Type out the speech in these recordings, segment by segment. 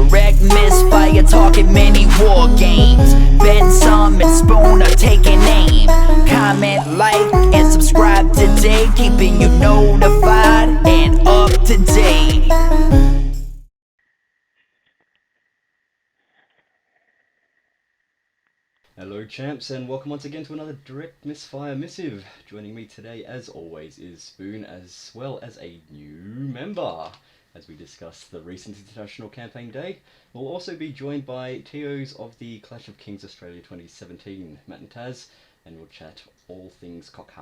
Direct Misfire, talking many war games. Bensome and Spoon are taking aim. Comment, like, and subscribe today, keeping you notified and up to date. Hello champs, and welcome once again to another Direct Misfire Missive. Joining me today as always is Spoon, as well as a new member, as we discuss the recent International Campaign Day. We'll also be joined by TOs of the Clash of Kings Australia 2017, Mat and Taz, and we'll chat all things CoK.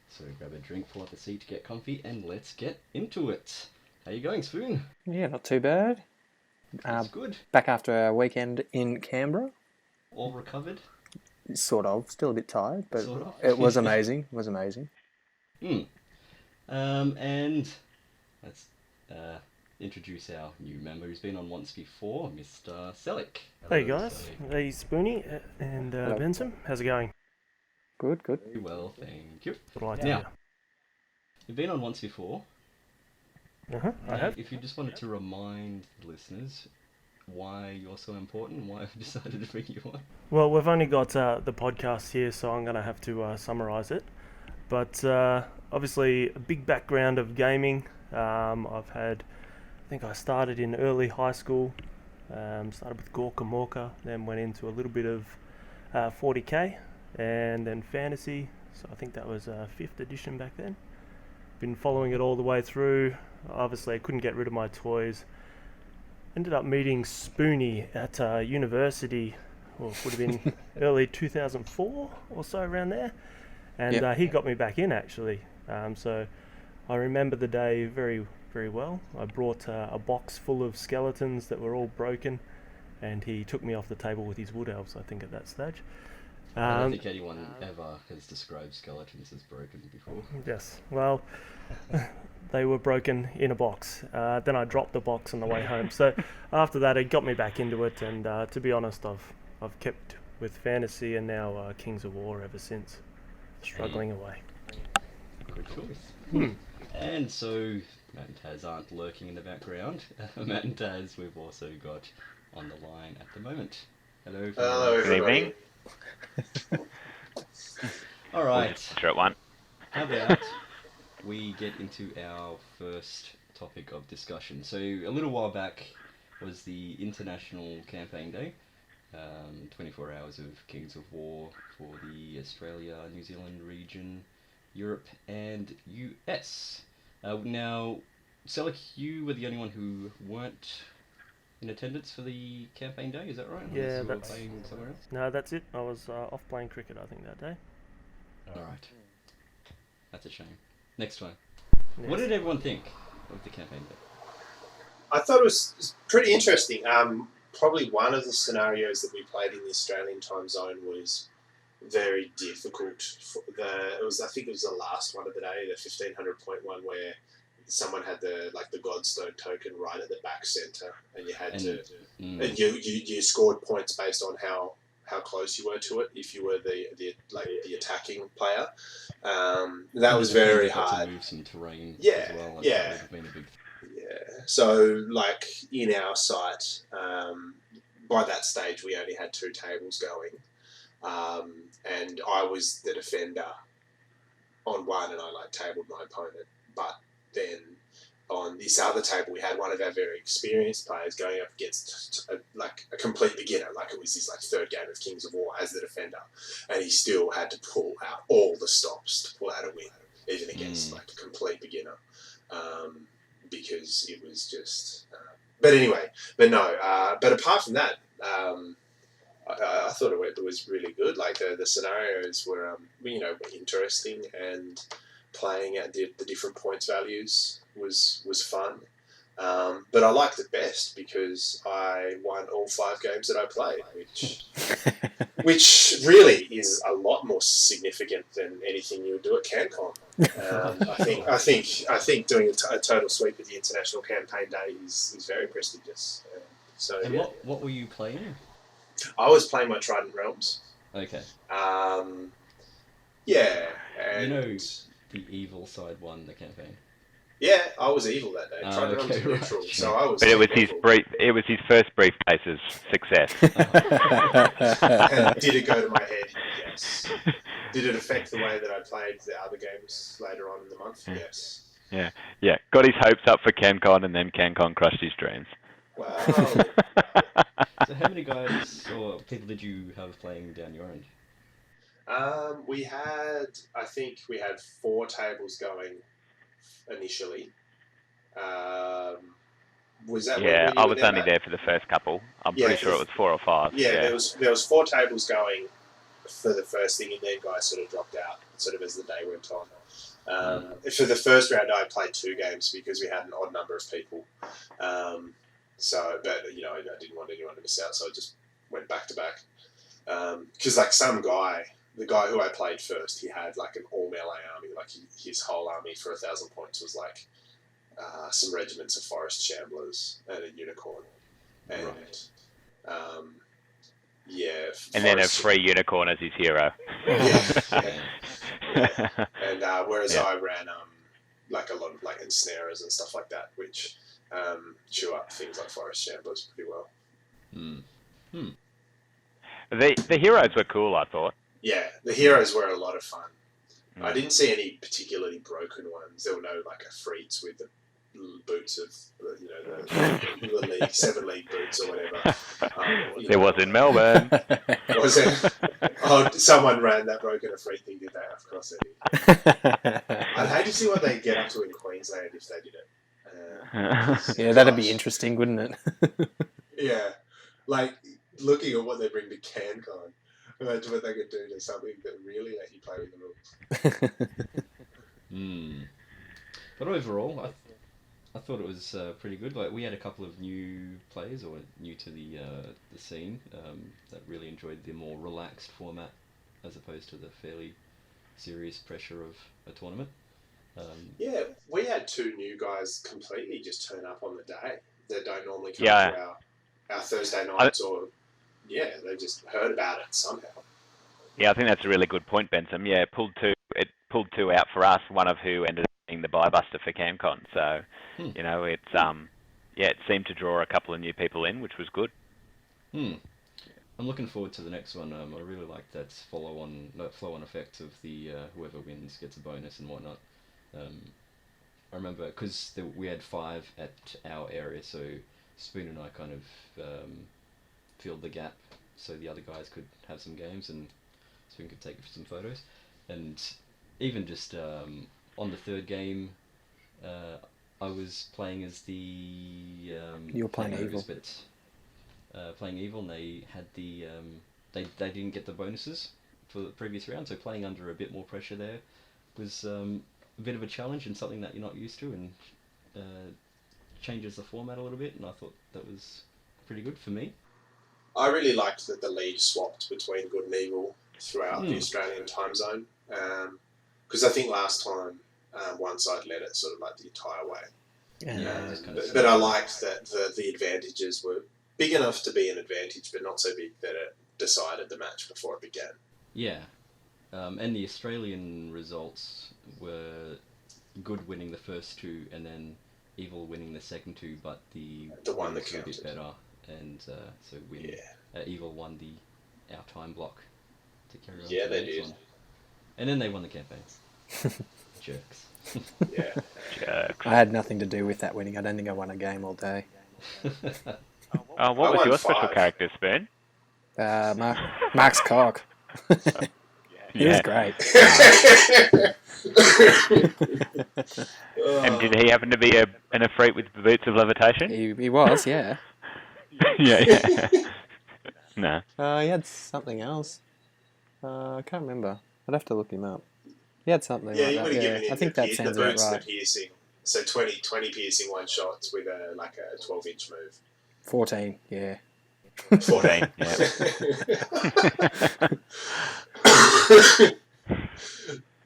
So grab a drink, pull up a seat, get comfy, and let's get into it. How you going, Spoon? Yeah, not too bad. That's good. Back after our weekend in Canberra. All recovered? Sort of. Still a bit tired, but Sort of. it was amazing. It was amazing. And let's introduce our new member who's been on once before, Mr. Sellick. Hey guys, hey Spoony and Bensome. How's it going? Good, good. Very well, thank you. What Now, you've been on once before. I have. If you just wanted to remind the listeners why you're so important, why I've decided to bring you on. Well, we've only got the podcast here, so I'm going to have to summarise it. But obviously, a big background of gaming. I've had, I think I started in early high school, started with Gorka, then went into a little bit of 40k, and then fantasy. So I think that was 5th edition back then. Been following it all the way through. Obviously, I couldn't get rid of my toys. Ended up meeting Spoony at university, or would have been early 2004 or so, around there. And Yep. he got me back in, actually. So I remember the day very, very well. I brought a box full of skeletons that were all broken, and he took me off the table with his wood elves, I think, at that stage. I don't think anyone ever has described skeletons as broken before. Yes, well, they were broken in a box. Then I dropped the box on the way home. So after that, it got me back into it. And to be honest, I've kept with fantasy and now Kings of War ever since, struggling away. Good choice. And so Mat and Taz aren't lurking in the background. Mat and Taz we've also got on the line at the moment. Hello. Hello, Good evening. All right. Sure, one. How about we get into our first topic of discussion? So a little while back was the International Campaign Day, 24 hours of Kings of War for the Australia, New Zealand region, Europe and US. Now, Sellick, you were the only one who weren't in attendance for the campaign day, is that right? Yeah, Unless you were that's... playing somewhere else? No, that's it. I was off playing cricket, I think, that day. Alright. That's a shame. Next one. Yes. What did everyone think of the campaign day? I thought it was pretty interesting. Probably one of the scenarios that we played in the Australian time zone was very difficult. I think it was the last one of the day, the 1500 point one, where someone had the Godstone token right at the back center, and you had and you scored points based on how close you were to it. If you were the attacking player, that was very hard. To move some terrain Yeah, as well. yeah. That would have been a big... Yeah. So, in our site, by that stage we only had 2 tables going, and I was the defender on one, and I tabled my opponent, but then on this other table we had one of our very experienced players going up against a complete beginner, it was his 3rd game of Kings of War as the defender, and he still had to pull out all the stops to pull out a win, even against a complete beginner, because it was just but apart from that, I thought it was really good. The scenarios were interesting, and playing at the different points values was fun. But I liked it best because I won all 5 games that I played, which really is a lot more significant than anything you would do at CanCon. I think doing a total sweep of the International Campaign Day is very prestigious. What were you playing? I was playing my Trident Realms. Okay. Yeah. And you know, the evil side won the campaign. Yeah, I was evil that day. Oh, Tried to run okay, to right. neutral, so I was. But it was his evil. It was his first briefcase's success. And did it go to my head? Yes. Did it affect the way that I played the other games later on in the month? Yes. Yeah. Got his hopes up for CanCon, and then CanCon crushed his dreams. Wow. So how many guys or people did you have playing down your end? I think we had 4 tables going initially. Was that when Yeah, you I were was there, only Matt? there for the first couple. I'm Yeah, pretty sure it was 4 or 5. Yeah, there was 4 tables going for the first thing, and then guys sort of dropped out sort of as the day went on. For the first round, I played 2 games because we had an odd number of people. But I didn't want anyone to miss out, so I just went back to back. Because like the guy who I played first, he had like an all melee army. Like his whole army for 1,000 points was like some regiments of forest shamblers and a unicorn, and and then a free unicorn as his hero. Yeah. And whereas I ran like a lot of like ensnarers and stuff like that, which chew up things like forest shamblers pretty well. The heroes were cool, I thought. Yeah, the heroes were a lot of fun. I didn't see any particularly broken ones. There were no like Afrits with the boots of the league 7 league boots or whatever. There was in Melbourne. Was it? Oh, someone ran that broken Afrit thing, did they? Of course they did. I'd hate to see what they get up to in Queensland if they did it. Yeah, that'd be interesting, wouldn't it? Yeah, like looking at what they bring to CanCon. Imagine what they could do to something that really let you play with the rules. But overall, I thought it was pretty good. Like we had a couple of new players or new to the scene that really enjoyed the more relaxed format as opposed to the fairly serious pressure of a tournament. Yeah, we had 2 new guys completely just turn up on the day that don't normally come to our Thursday nights they just heard about it somehow. Yeah, I think that's a really good point, Bensome. Yeah, it pulled two out for us, one of who ended up being the buy-buster for CanCon. So, it seemed to draw a couple of new people in, which was good. I'm looking forward to the next one. I really like that flow-on effect of the whoever wins gets a bonus and whatnot. I remember because we had 5 at our area, so Spoon and I kind of filled the gap so the other guys could have some games and Spoon could take some photos. And even just on the 3rd game, I was playing as the you were playing evil, playing evil, and they had the they didn't get the bonuses for the previous round, so playing under a bit more pressure there was a bit of a challenge and something that you're not used to, and changes the format a little bit, and I thought that was pretty good for me. I really liked that the lead swapped between good and evil throughout the Australian time zone, because I think last time one side led it sort of like the entire way. But I liked that the advantages were big enough to be an advantage, but not so big that it decided the match before it began. Yeah, and the Australian results were good winning the first 2, and then evil winning the second 2, but the one that was a bit counted. better, and so evil won our time block to carry on. Yeah, they did. One. And then they won the campaign. Jerks. Yeah. Jerks. I had nothing to do with that winning. I don't think I won a game all day. What was your special character, Spoon? Mark's CoK. He was great. And did he happen to be an Afrit with boots of levitation? He was, yeah. Yeah. No. He had something else. I can't remember. I'd have to look him up. He had something Yeah, like you that. would have given I him think the that sounds the about boots and right. the piercing. So 20 piercing one-shots with a 12-inch move. 14, yeah. 14, yeah.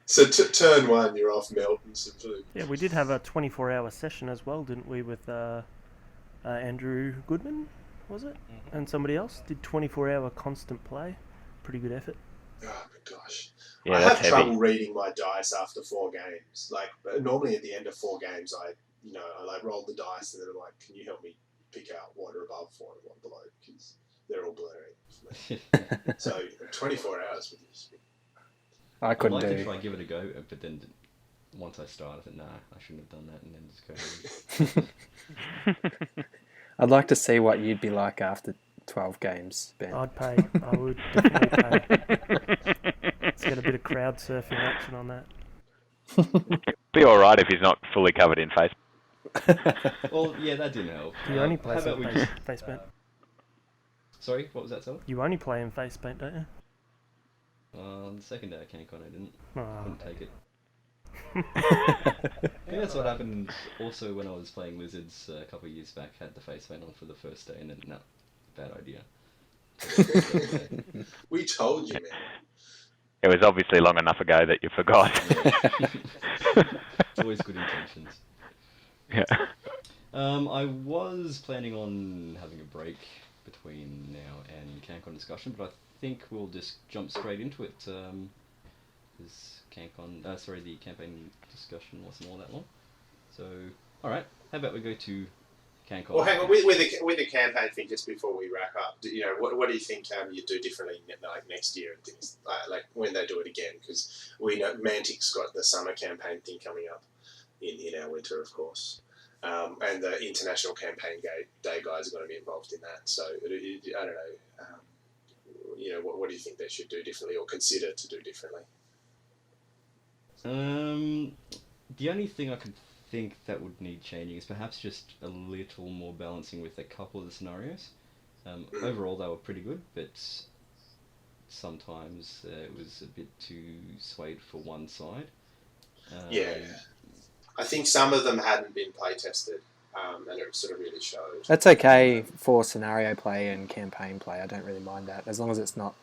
So turn 1, you're off melting some food. Yeah, we did have a 24-hour session as well, didn't we, with Andrew Goodman, was it? And somebody else did 24-hour constant play. Pretty good effort. Oh my gosh. Yeah, I that's have heavy. trouble reading my dice after 4 games. Like normally at the end of 4 games, I like roll the dice and then I'm like, can you help me pick out what are above 4 and what below, because they're all blurring for me. So 24 hours with this. I I'd couldn't like to do. try give it a go, but then once I start, I thought, nah, I shouldn't have done that, and then just go. I'd like to see what you'd be like after 12 games, Ben. I'd pay. I would definitely pay. Let's get a bit of crowd surfing action on that. Be all right if he's not fully covered in face. Well, yeah, that didn't help. You only play how about some we just... face paint. Sorry, what was that, Sal? You only play in face paint, don't you? On the second day at CanCon, I didn't. Oh. Couldn't take it. I think that's what happened also when I was playing Wizards a couple of years back. Had the face paint on for the first day, and then, no, bad idea. We told you, man. It was obviously long enough ago that you forgot. It's always good intentions. Yeah. I was planning on having a break between now and CanCon discussion, but I think we'll just jump straight into it. Because the campaign discussion wasn't all that long. So, all right, how about we go to CanCon? Well, hang on, with the campaign thing, just before we wrap up, what do you think you do differently like next year and things like when they do it again? Because we know Mantic's got the summer campaign thing coming up in our winter, of course, and the international campaign day guys are going to be involved in that. So I don't know, what do you think they should do differently or consider to do differently? The only thing I could think that would need changing is perhaps just a little more balancing with a couple of the scenarios. Overall, they were pretty good, but sometimes it was a bit too swayed for one side. Yeah, I think some of them hadn't been play tested, and it sort of really showed. That's okay for scenario play and campaign play. I don't really mind that, as long as it's not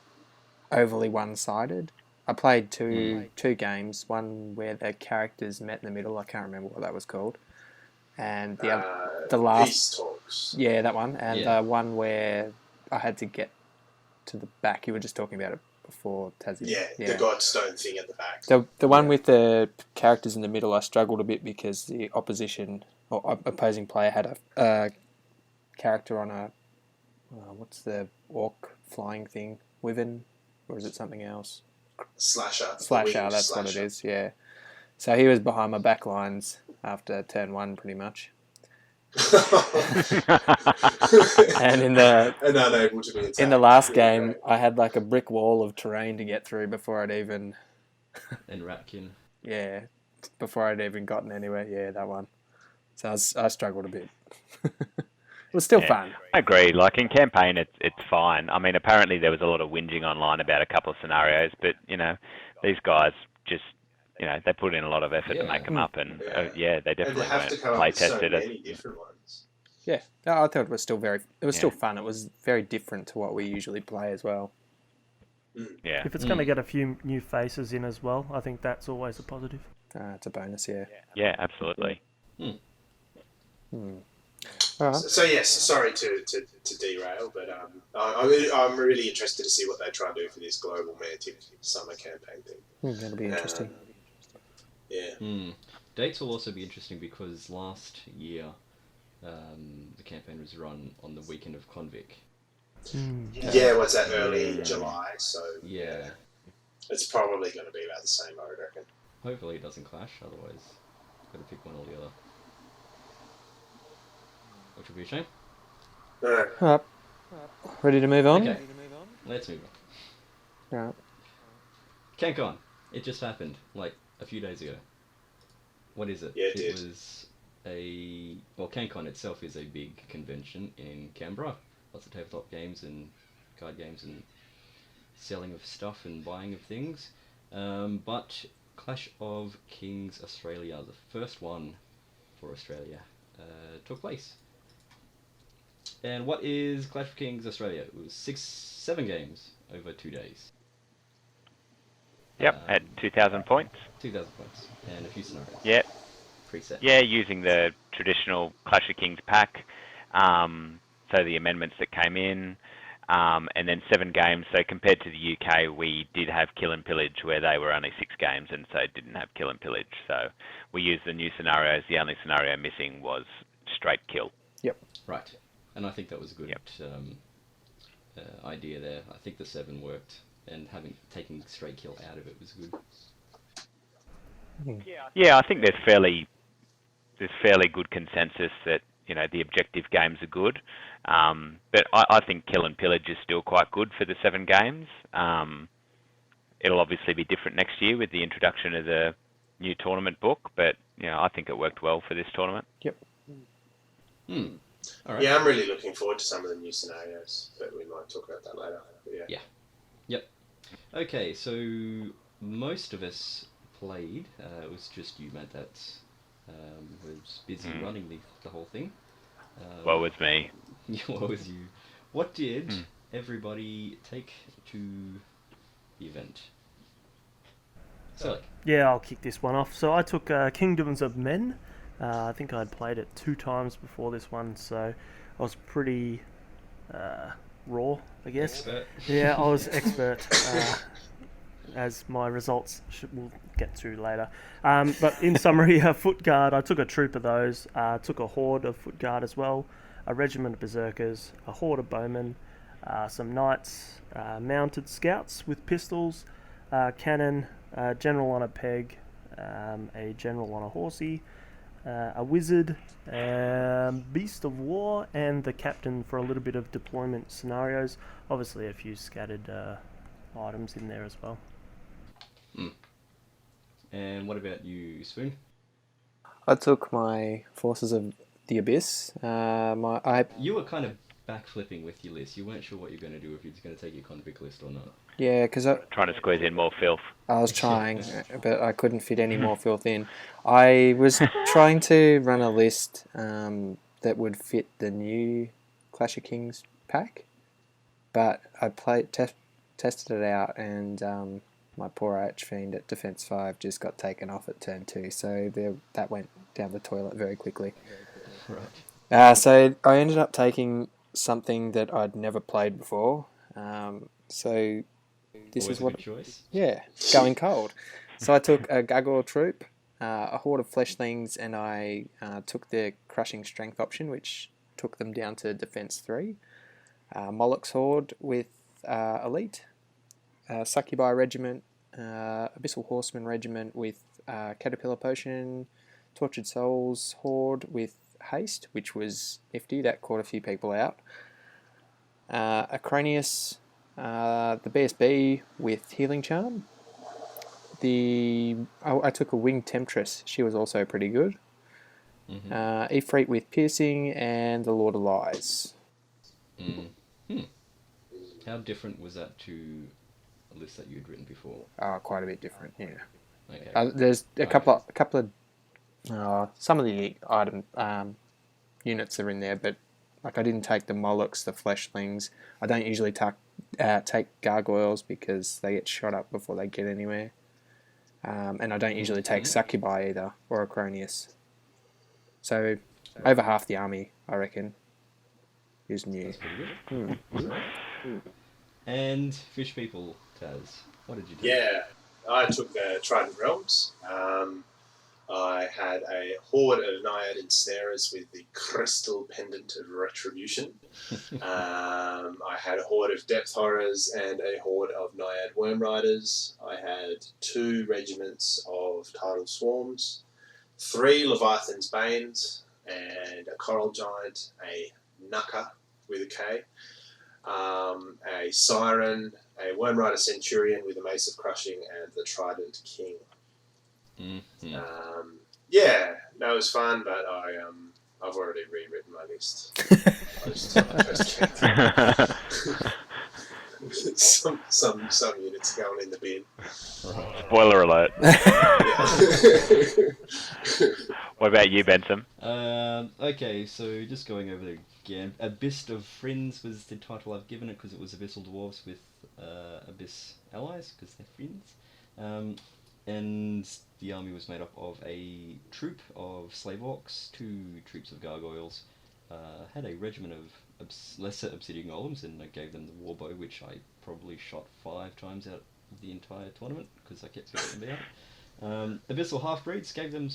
overly one-sided. I played two games, one where the characters met in the middle. I can't remember what that was called. And the last... Peace Talks. Yeah, that one. And the one where I had to get to the back. You were just talking about it before, Tassie. Yeah, the Godstone thing at the back. The one with the characters in the middle, I struggled a bit because the opposition or opposing player had a character on a... what's the orc flying thing? Wyvern? Or is it something else? Slasher, that's what it is, yeah. So he was behind my back lines after turn 1, pretty much. And unable to be attacked. In the last game, I had like a brick wall of terrain to get through before I'd even... And Ratkin. Yeah, before I'd even gotten anywhere. Yeah, that one. So I struggled a bit. It was still fun. I agree. Like in campaign, it's fine. I mean, apparently there was a lot of whinging online about a couple of scenarios, but these guys just they put in a lot of effort to make them up, and they definitely weren't play tested. So many different ones. Yeah, I thought it was still still fun. It was very different to what we usually play as well. Yeah. If it's going to get a few new faces in as well, I think that's always a positive. It's a bonus, yeah. Yeah, absolutely. All right. So yes, sorry to derail, but I'm really interested to see what they try and do for this global Mantic summer campaign thing. That'll be interesting. Dates will also be interesting because last year the campaign was run on the weekend of Convic. Yeah, what's that, early July? So yeah, it's probably going to be about the same, I would reckon. Hopefully it doesn't clash, otherwise got to pick one or the other. Which would be a shame. All right. Ready to move on? Okay, let's move on. All right. CanCon. It just happened, like, a few days ago. What is it? Yeah, it did. Was CanCon itself is a big convention in Canberra. Lots of tabletop games and card games and selling of stuff and buying of things. But Clash of Kings Australia, the first one for Australia, took place. And what is Clash of Kings Australia? It was 7 games over 2 days. Yep, at 2,000 points. 2,000 points and a few scenarios. Yep. Preset. Yeah, using the traditional Clash of Kings pack. So the amendments that came in, and then 7 games. So compared to the UK, we did have Kill and Pillage, where they were only 6 games, and so didn't have Kill and Pillage. So we used the new scenarios. The only scenario missing was straight kill. Yep. Right. And I think that was a good idea there. I think the 7 worked, and taking straight kill out of it was good. Yeah, I think there's fairly good consensus that the objective games are good, but I think Kill and Pillage is still quite good for the 7 games. It'll obviously be different next year with the introduction of the new tournament book, but I think it worked well for this tournament. Yep. All right. Yeah, I'm really looking forward to some of the new scenarios, but we might talk about that later. But yeah. Yep. Okay, so most of us played. It was just you, Matt, that was busy running the whole thing. Woe was me. Woe was you. What did everybody take to the event? Sellick. Yeah, I'll kick this one off. So I took Kingdoms of Men. I think I'd played it 2 times before this one, so I was pretty raw, I guess. Expert. Yeah, I was expert, as my results we'll get to later. But in summary, Foot Guard, I took a troop of those, took a horde of Foot Guard as well, a regiment of Berserkers, a horde of Bowmen, some Knights, mounted Scouts with pistols, cannon, general on a peg, a general on a horsey, a wizard, beast of war, and the captain for a little bit of deployment scenarios. Obviously a few scattered items in there as well. And what about you, Spoon? I took my Forces of the Abyss. You were kind of backflipping with your list. You weren't sure what you were going to do, if you were going to take your convict list or not. Yeah, because Trying to squeeze in more filth. I was trying, but I couldn't fit any more filth in. I was trying to run a list that would fit the new Clash of Kings pack, but I tested it out, and my poor Archfiend at Defense 5 just got taken off at turn 2, so that went down the toilet very quickly. Right. So I ended up taking something that I'd never played before. So this Always is what a good choice. Yeah, going cold. So I took a Gargoyle troop, a horde of fleshlings, and I took the crushing strength option, which took them down to defense 3. Moloch's horde with elite, Succubi regiment, Abyssal Horseman regiment with Caterpillar potion, Tortured Souls horde with haste, which was nifty. That caught a few people out. Acronius, the BSB with healing charm. I took a winged temptress. She was also pretty good. Ifrit with piercing, and the Lord of Lies. How different was that to a list that you had written before? Quite a bit different. Yeah. Okay. There's a couple of some of the item units are in there, but like I didn't take the Molochs, the fleshlings. I don't usually take gargoyles because they get shot up before they get anywhere. And I don't usually take Succubi either, or Acronius. So over half the army, I reckon, is new. Pretty good. And Fish People, Taz, what did you do? Yeah, I took the Trident Realms. I had a horde of Naiad Ensnarers with the Crystal Pendant of Retribution. I had a horde of Depth Horrors and a horde of Naiad Worm Riders. I had 2 regiments of Tidal Swarms, 3 Leviathan's Banes, and a Coral Giant, a Nucker with a K, a Siren, a Worm Rider Centurion with a Mace of Crushing, and the Trident King. Yeah, that was fun, but I've already rewritten my list. some units going in the bin. Spoiler alert. What about you, Bensome? Okay, so just going over again. Abyss of Friends was the title I've given it because it was Abyssal Dwarves with Abyss allies because they're friends. And the army was made up of a troop of slave orcs, 2 troops of gargoyles, had a regiment of lesser obsidian golems, and I gave them the warbow, which I probably shot 5 times out of the entire tournament because I kept getting them out. Abyssal half-breeds, gave them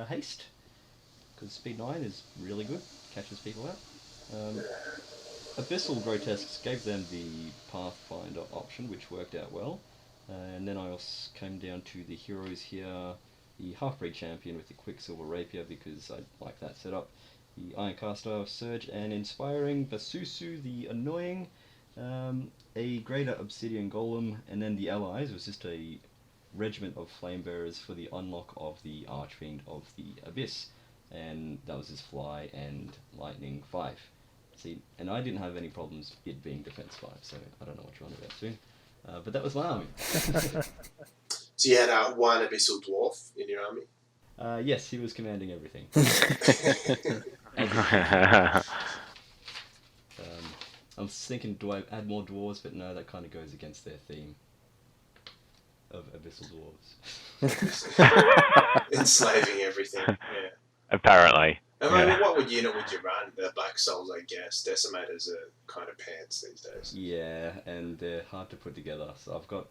haste because speed 9 is really good, catches people out. Abyssal grotesques gave them the Pathfinder option, which worked out well. And then I also came down to the heroes here, the half-breed champion with the Quicksilver Rapier because I like that setup, the Ironcaster Surge and Inspiring, Basusu the Annoying, a Greater Obsidian Golem, and then the allies was just a regiment of Flamebearers for the unlock of the Archfiend of the Abyss, and that was his Fly and Lightning 5. See, and I didn't have any problems it being Defense 5, so I don't know what you're on about soon. But that was my army. So you had one Abyssal Dwarf in your army? Yes, he was commanding everything. I was thinking, do I add more dwarves? But no, that kind of goes against their theme of Abyssal Dwarves. Enslaving everything, yeah. Apparently. I mean, what unit would you run? The Black Souls, I guess. Decimators are kind of pants these days. Yeah, and they're hard to put together. So I've got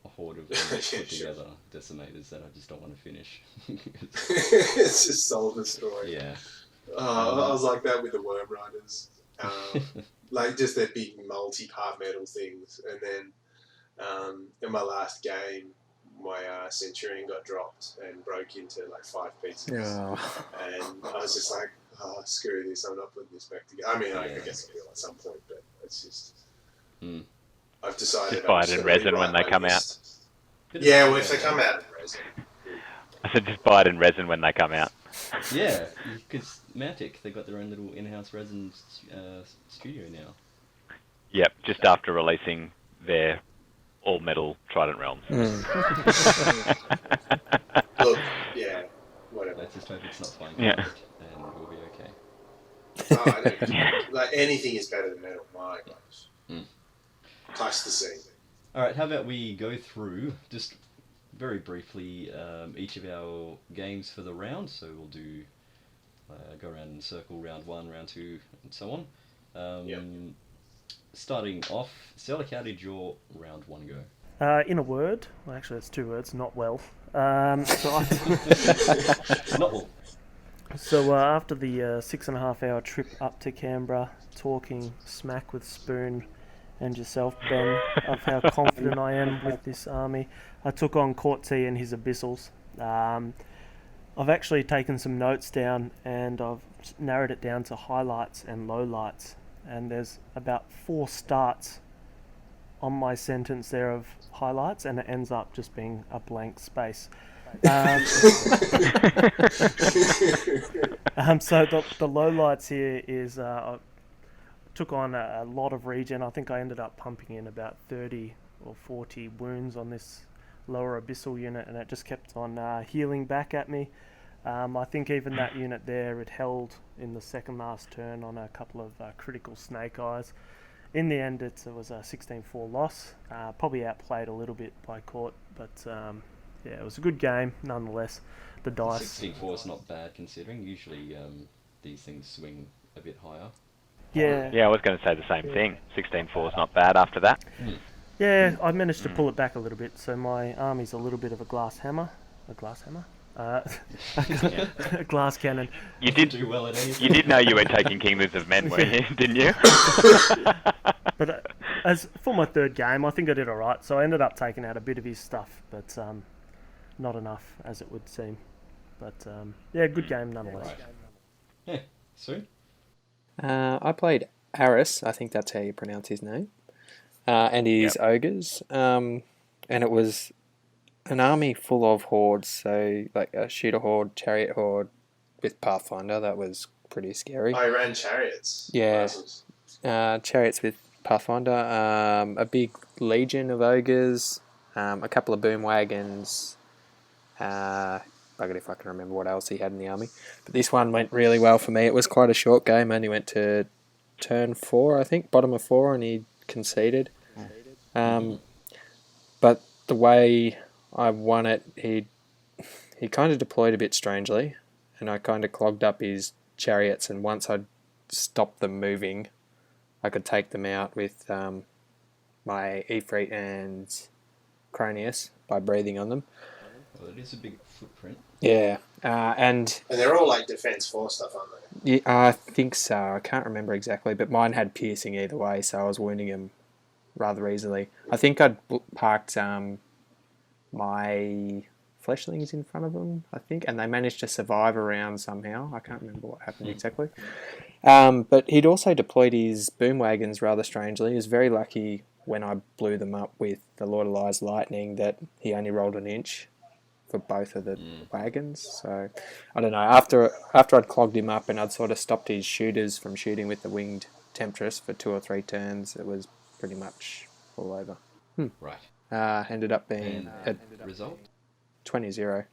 a horde of put together decimators that I just don't want to finish. It's just soul destroy. Yeah. I was like that with the Worm Riders. Like just their big multi-part metal things. And then in my last game, my Centurion got dropped and broke into like 5 pieces. Oh. And I was just like, oh, screw this, I'm not putting this back together. I mean, I guess I will at some point, but it's just... I've decided... Just buy it in resin when they come out. Yeah, well, if they come out in resin. I said just buy it in resin when they come out. Yeah, because Mantic, they've got their own little in-house resin studio now. Yep, just after releasing their all-metal Trident Realms. Look, yeah, whatever. Let's just hope it's not fine. Yeah. And we'll be okay. I don't, like, anything is better than metal, my gosh. Touch the scene. Alright, how about we go through, just very briefly, each of our games for the round. So we'll do, go around in a circle, round 1, round 2, and so on. Starting off, Sellick, how did your round 1 go? In a word, well, actually it's 2 words, not well. Not well. So after the 6.5-hour trip up to Canberra, talking smack with Spoon and yourself, Ben, of how confident I am with this army, I took on Court T and his Abyssals. I've actually taken some notes down and I've narrowed it down to highlights and lowlights. And there's about 4 starts on my sentence there of highlights, and it ends up just being a blank space. So the lowlights here is I took on a lot of regen. I think I ended up pumping in about 30 or 40 wounds on this lower Abyssal unit, and it just kept on healing back at me. I think even that unit there, it held in the second last turn on a couple of critical snake eyes. In the end, it was a 16-4 loss. Probably outplayed a little bit by Court, but yeah, it was a good game nonetheless. The dice... 16-4 is not bad considering. Usually these things swing a bit higher. Yeah. Yeah, I was going to say the same thing. 16-4 is not bad after that. Yeah, I managed to pull it back a little bit, so my army's a little bit of a glass hammer. A glass hammer? A glass cannon. You did do well at anything. You did know you were taking Kingdoms of Men, didn't you? But as for my third game, I think I did alright. So I ended up taking out a bit of his stuff, but not enough, as it would seem. But yeah, good game nonetheless. Right. Yeah, soon. I played Aris, I think that's how you pronounce his name, and his ogres, and it was an army full of hordes, so like a shooter horde, chariot horde with Pathfinder. That was pretty scary. I ran chariots. Yeah, chariots with Pathfinder, a big legion of ogres, a couple of boom wagons. Bugger if I can remember what else he had in the army. But this one went really well for me. It was quite a short game. Only went to turn 4, I think, bottom of 4, and he conceded. But the way I won it, he kind of deployed a bit strangely, and I kind of clogged up his chariots, and once I'd stopped them moving, I could take them out with my Ifrit and Cronius by breathing on them. Well, it is a big footprint. Yeah, and they're all like defense 4 stuff, aren't they? yeah, I think so. I can't remember exactly, but mine had piercing either way, so I was wounding him rather easily. I think I'd parked my fleshlings in front of them, I think, and they managed to survive around somehow. I can't remember what happened exactly. But he'd also deployed his boom wagons rather strangely. He was very lucky when I blew them up with the Lord of Lies lightning that he only rolled an inch for both of the wagons. So I don't know. After I'd clogged him up and I'd sort of stopped his shooters from shooting with the winged Temptress for 2 or 3 turns, it was pretty much all over. Right. Ended up being And result? 20-0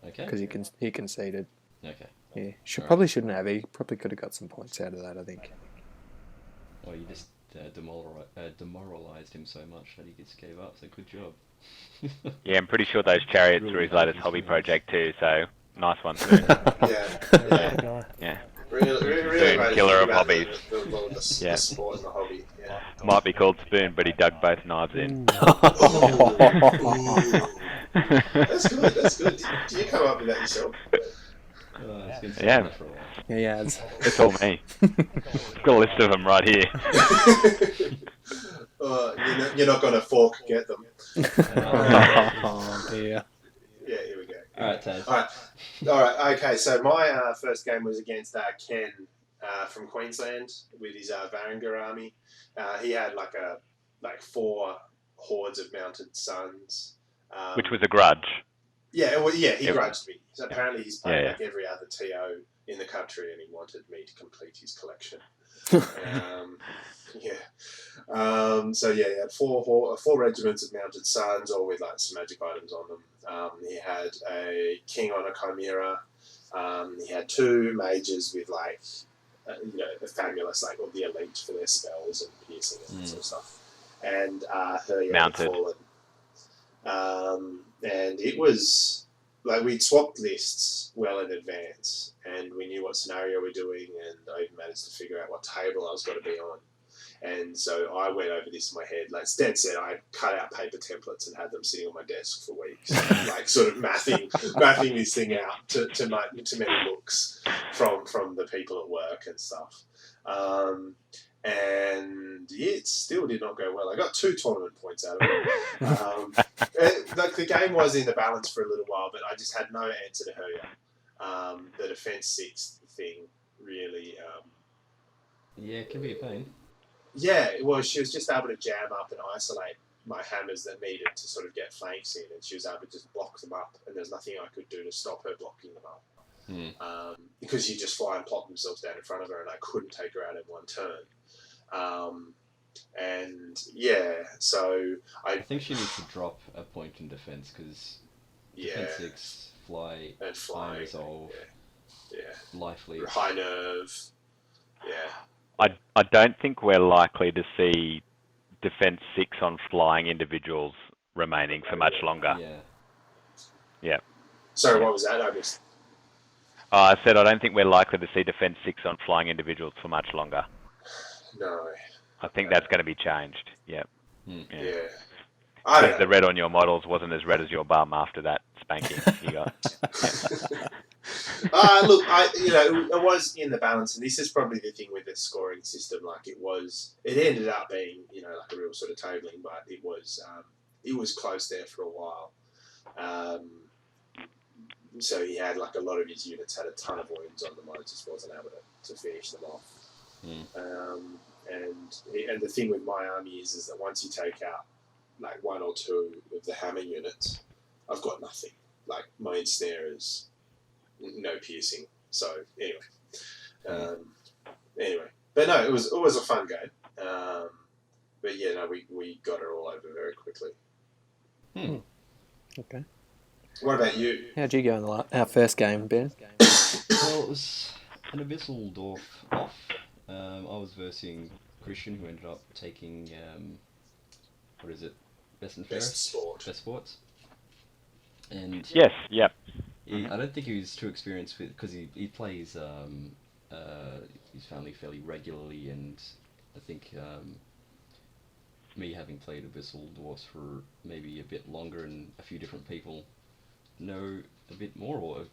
Okay. because he conceded. Okay. Yeah, Alright. probably shouldn't have. He probably could have got some points out of that, I think. Well, you just demoralised him so much that he just gave up, so good job. Yeah, I'm pretty sure those chariots were his latest hobby project too, so nice one, Spoon. Yeah. Yeah. Really great Killer to of think about hobbies. The Yeah. sport and the hobby. Yeah. Might be called Spoon, but he dug both knives in. That's good. That's good. Did you come up with that yourself? It's been saying Yeah. that for a while. Yeah, It's all me. I've got a list of them right here. You're not going to fork get them. oh dear. Yeah, here we go. Alright, Taz. All right. Okay, so my first game was against Ken from Queensland with his Varangur army. He had like 4 hordes of mounted sons. Which was a grudge. Yeah, well, yeah, he It- grudged me. So apparently he's played Yeah. like every other TO in the country, and he wanted me to complete his collection. So yeah, he had 4 regiments of mounted sons, all with like some magic items on them. He had a king on a chimera. He had 2 mages with like, the fabulous, like all the elite for their spells and piercing and that sort of stuff. And Herya Mounted. and it was like we'd swapped lists well in advance, and we knew what scenario we're doing, and I even managed to figure out what table I was going to be on. And so I went over this in my head. Like Stan said, I cut out paper templates and had them sitting on my desk for weeks, like sort of mathing this thing out to many looks from the people at work and stuff. And it still did not go well. I got 2 tournament points out of it. Like the game was in the balance for a little while, but I just had no answer to Herya. The defense 6 thing really. Yeah, it can be a pain. Yeah, well, she was just able to jam up and isolate my hammers that needed to sort of get flanks in, and she was able to just block them up, and there's nothing I could do to stop her blocking them up. Because you just fly and plop themselves down in front of her, and I couldn't take her out in one turn. And yeah, so I think she needs to drop a point in defense, because defense 6, fly, and flying flying, resolve, life lead. high nerve, I don't think we're likely to see defense 6 on flying individuals remaining for much longer. Yeah. Sorry, what was that? I missed. I said I don't think we're likely to see defense 6 on flying individuals for much longer. No. I think that's going to be changed. Yeah. Yeah. I don't know. The red on your models wasn't as red as your bum after that spanking you got. Look, it was in the balance, and this is probably the thing with the scoring system. Like it ended up being, like a real sort of tabling, but it was close there for a while. So he had like a lot of his units had a ton of wounds on them. I just wasn't able to finish them off. And the thing with my army is that once you take out like 1 or 2 of the hammer units, I've got nothing. Like my ensnare is no piercing. So anyway, but no, it was a fun game. But yeah, no, we got it all over very quickly. Okay. What about you? How'd you go in our first game, Ben? Well, it was an Abyssal off. I was versing Christian, who ended up taking, what is it? Best and Fairest? Best Sports. And Yes, yep. I don't think he was too experienced with, because he plays his family fairly regularly, and I think me having played Abyssal Dwarfs for maybe a bit longer and a few different people know a bit more, or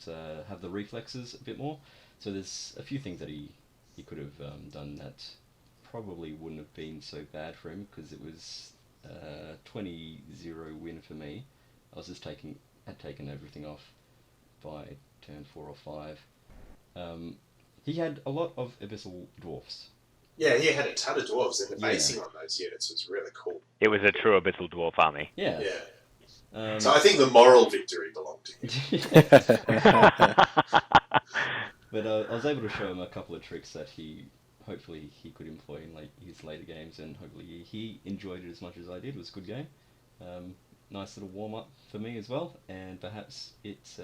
have the reflexes a bit more. So there's a few things that he could have done that probably wouldn't have been so bad for him, because it was 20-0 win for me. I was just had taken everything off by turn 4 or 5. He had a lot of Abyssal Dwarfs. Yeah, he had a ton of dwarves, and the basing on those units was really cool. It was a true Abyssal Dwarf army. Yeah. So I think the moral victory belonged to him. But I was able to show him a couple of tricks that hopefully he could employ in his later games, and hopefully he enjoyed it as much as I did. It was a good game. Nice little warm-up for me as well, and perhaps it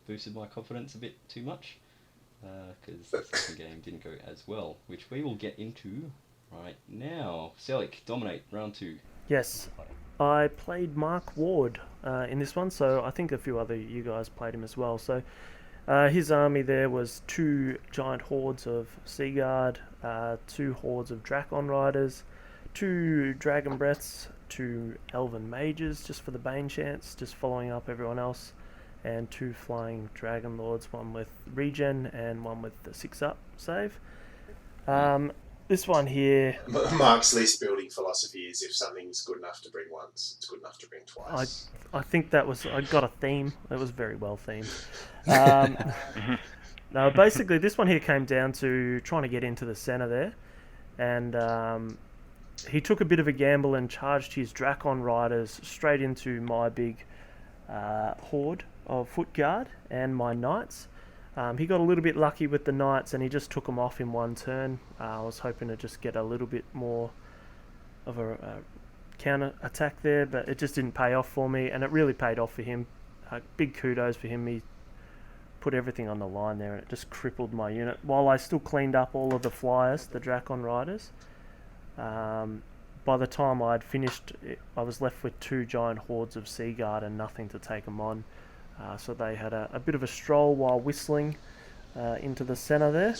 boosted my confidence a bit too much, because the second game didn't go as well, which we will get into right now. Sellick, dominate, round 2. Yes, I played Mark Ward in this one, so I think a few other you guys played him as well. So his army there was 2 giant hordes of Sea Guard, 2 hordes of Drakon Riders, 2 Dragon Breaths, 2 Elven Mages just for the Bane chance, just following up everyone else, and 2 Flying Dragon Lords, one with regen and one with the 6-up save. This one here... Mark's least building philosophy is if something's good enough to bring once, it's good enough to bring twice. I think that was... I got a theme. It was very well themed. No, basically this one here came down to trying to get into the centre there. And he took a bit of a gamble and charged his Drakon Riders straight into my big horde of Foot Guard and my Knights. He got a little bit lucky with the Knights and he just took them off in one turn. I was hoping to just get a little bit more of a counter attack there, but it just didn't pay off for me, and it really paid off for him. Big kudos for him. He put everything on the line there and it just crippled my unit, while I still cleaned up all of the flyers, the Drakon Riders. By the time I'd finished, I was left with 2 giant hordes of Sea Guard and nothing to take them on. So they had a bit of a stroll while whistling into the centre there.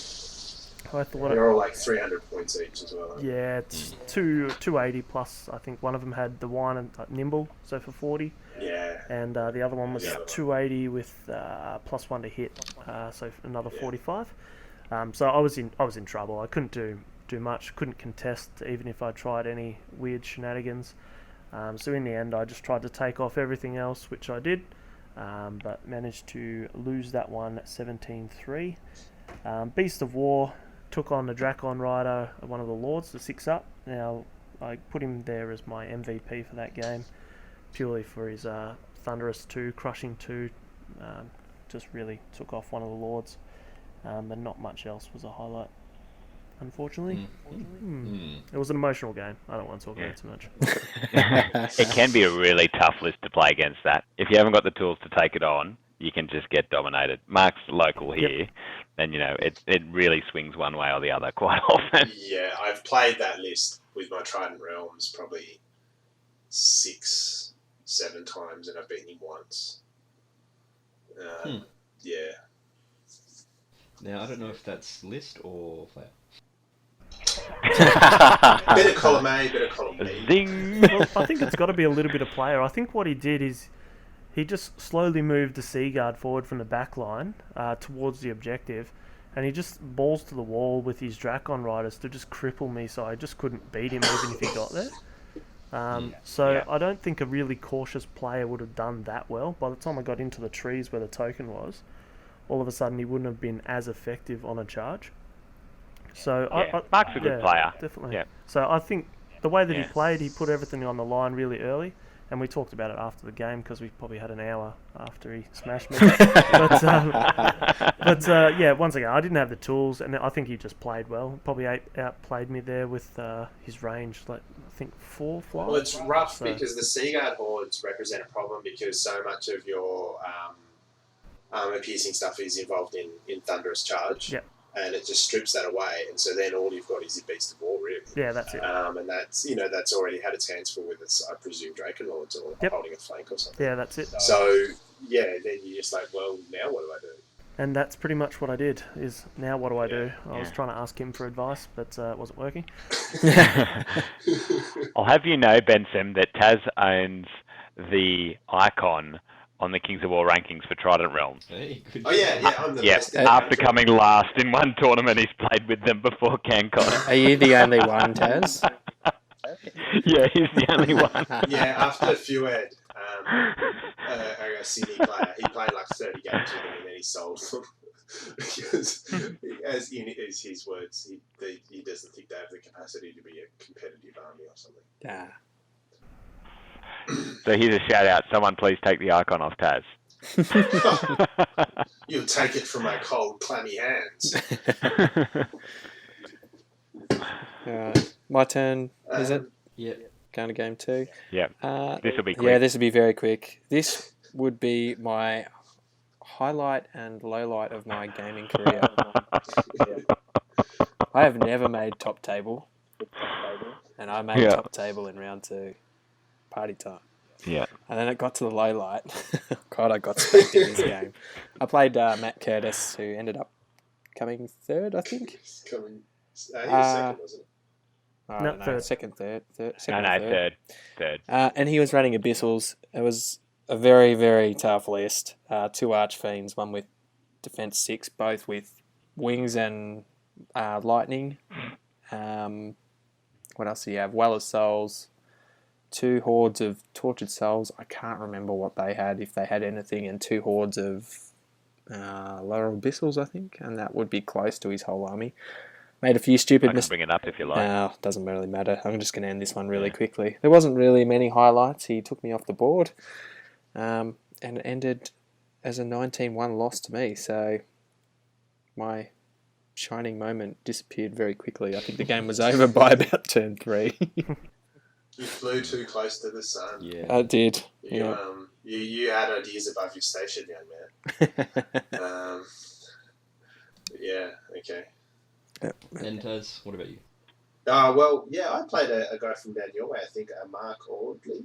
I thought they're all like 300 points each as well. Yeah, it's 280 plus. I think one of them had the wine and nimble, so for 40. Yeah. And the other one was 280 with plus 1 to hit, so another 45. So I was in trouble. I couldn't do much. Couldn't contest even if I tried any weird shenanigans. So in the end, I just tried to take off everything else, which I did. But managed to lose that one at 17-3. Beast of War took on the Drakon Rider, one of the Lords, the 6-up. Now, I put him there as my MVP for that game, purely for his Thunderous 2, Crushing 2. Just really took off one of the Lords, and not much else was a highlight, unfortunately. It was an emotional game. I don't want to talk about it too much. It can be a really tough list to play against that. If you haven't got the tools to take it on, you can just get dominated. Mark's local here, and it really swings one way or the other quite often. Yeah, I've played that list with my Trident Realms probably 6-7 times, and I've beaten him once. Yeah. Now, I don't know if that's list or player. Bit of column A, bit of column B. Zing! Well, I think it's got to be a little bit of player. I think what he did is he just slowly moved the Sea Guard forward from the back line towards the objective, and he just balls to the wall with his Drakon Riders to just cripple me, so I just couldn't beat him even if he got there. I don't think a really cautious player would have done that well. By the time I got into the trees where the token was, all of a sudden he wouldn't have been as effective on a charge. So Mark's a good player. Definitely. Yeah. So I think the way that he played, he put everything on the line really early, and we talked about it after the game because we probably had an hour after he smashed me. But once again, I didn't have the tools, and I think he just played well. Probably outplayed me there with his range, I think 4 flies. Well, it's rough because the Sea Guard hordes represent a problem because so much of your armor-piercing stuff is involved in Thunderous Charge. Yep. And it just strips that away, and so then all you've got is your Beast of War, really. Yeah, that's it. And that's already had its hands full with its, I presume, Draken Lords or holding a flank or something. Yeah, that's it. So then you're just like, well, now what do I do? And that's pretty much what I did. Is now what do I do? I was Yeah. trying to ask him for advice, but it wasn't working. I'll have you know, Bensome, that Taz owns the icon on the Kings of War rankings for Trident Realms. Hey, good Oh yeah, job. I'm the Yeah, best in after the country. coming last in one tournament he's played with them before CanCon. Are you the only one, Taz? Yeah, he's the only one. Yeah, after Fuad, a Sydney player, he played like 30 games with them and then he sold them. Because, as his words, he doesn't think they have the capacity to be a competitive army or something. Yeah. So here's a shout out. Someone please take the icon off Taz. You'll take it from my cold, clammy hands. My turn, is it? Yeah. Going to game 2. Yeah. This will be quick. Yeah, this will be very quick. This would be my highlight and low light of my gaming career. I have never made top table, and I made top table in round 2. Party time. Yeah. And then it got to the low light. God, I got spanked in this game. I played Matt Curtis, who ended up coming 3rd, I think. He was second, wasn't it? I No, don't know, 3rd. second, third. No, Second or third. third. And he was running Abyssals. It was a very, very tough list. 2 Archfiends, one with Defense 6, both with Wings and Lightning. What else do you have? Well of Souls. 2 hordes of Tortured Souls. I can't remember what they had, if they had anything, and 2 hordes of Lower Abyssals, I think, and that would be close to his whole army. Made a few stupid I can bring it up if you like. doesn't really matter. I'm just going to end this one really quickly. There wasn't really many highlights. He took me off the board, and it ended as a 19-1 loss to me. So my shining moment disappeared very quickly. I think the game was over by about turn 3. You flew too close to the sun. Yeah. I did. You had ideas above your station, young man. Yeah, okay. And Taz, what about you? Well, yeah, I played a guy from down your way, I think, Mark Audley.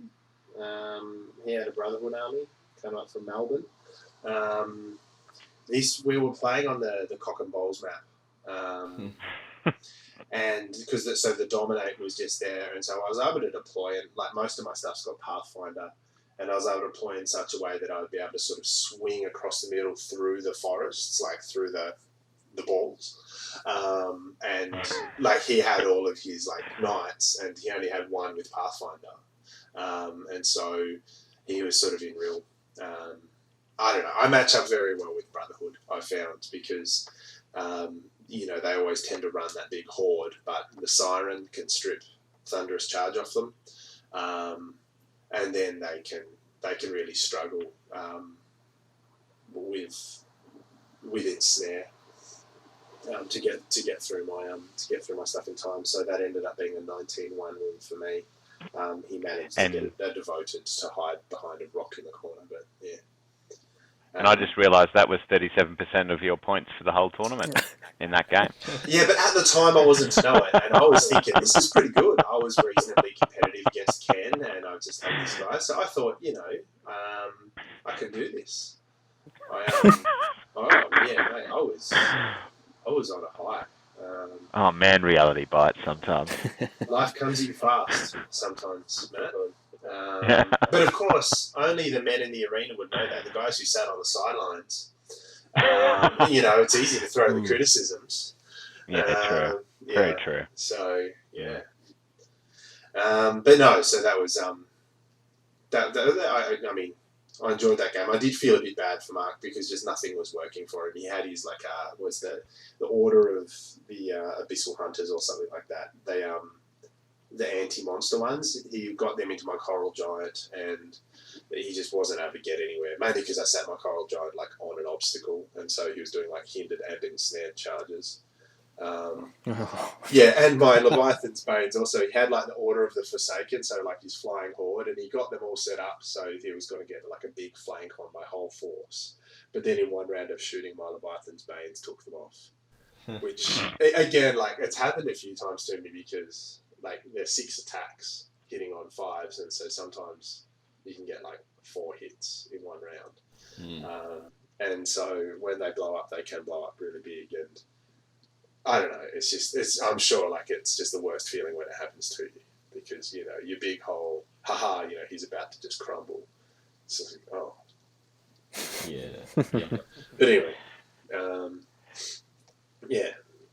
He had a Brotherhood army, come up from Melbourne. We were playing on the Cock and Bowls map. And because the Dominate was just there, and so I was able to deploy, and like most of my stuff's got Pathfinder, and I was able to deploy in such a way that I would be able to sort of swing across the middle through the forests, like through the balls. And like he had all of his like knights, and he only had one with Pathfinder, and so he was sort of in real. I don't know. I match up very well with Brotherhood, I found, because they always tend to run that big horde, but the Siren can strip Thunderous Charge off them, and then they can really struggle with Ensnare. To get through my stuff in time, so that ended up being a 19-1 win for me. He managed to get a Devoted to hide behind a rock in the corner, but yeah. And I just realised that was 37% of your points for the whole tournament in that game. Yeah, but at the time I wasn't to know it, and I was thinking this is pretty good. I was reasonably competitive against Ken, and I just had this guy, so I thought, I can do this. I was on a high. Oh man, reality bites sometimes. Life comes in fast sometimes, Matt. But of course, only the men in the arena would know that. The guys who sat on the sidelines, it's easy to throw the criticisms. Yeah, true. Very true. So yeah, but no. So that was I mean, I enjoyed that game. I did feel a bit bad for Mark because just nothing was working for him. He had his was the Order of the Abyssal Hunters or something like that. They the anti-monster ones. He got them into my Coral Giant, and he just wasn't able to get anywhere. Mainly because I sat my Coral Giant on an obstacle, and so he was doing hindered and ensnared charges. Yeah, and my Leviathan's Banes also. He had the Order of the Forsaken, so his flying horde, and he got them all set up so he was going to get a big flank on my whole force. But then in one round of shooting, my Leviathan's Banes took them off. Which again, it's happened a few times to me because there's 6 attacks hitting on 5s, and so sometimes you can get 4 hits in one round. And so when they blow up, they can blow up really big. And I don't know. I'm sure like it's just the worst feeling when it happens to you because, you know, your big hole, he's about to just crumble. So, oh. Yeah. Yeah. But anyway,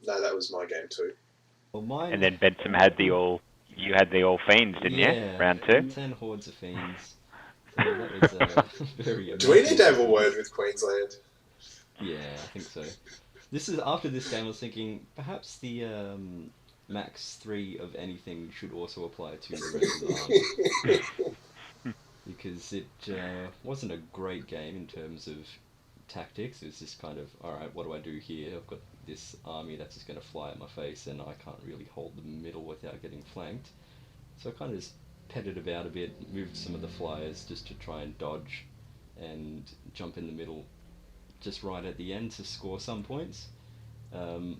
that was my game too. Well, mine. And then Bensome had you had the all fiends, didn't you? Round 2. 10 hordes of fiends. So that was very. Do we need to have a word with Queensland? Yeah, I think so. After this game, I was thinking perhaps the max 3 of anything should also apply to the rest of the army. Because it wasn't a great game in terms of tactics. It was just kind of, alright, what do I do here? I've got this army that's just going to fly at my face and I can't really hold the middle without getting flanked. So I kind of just petted about a bit, moved some of the flyers just to try and dodge and jump in the middle just right at the end to score some points. There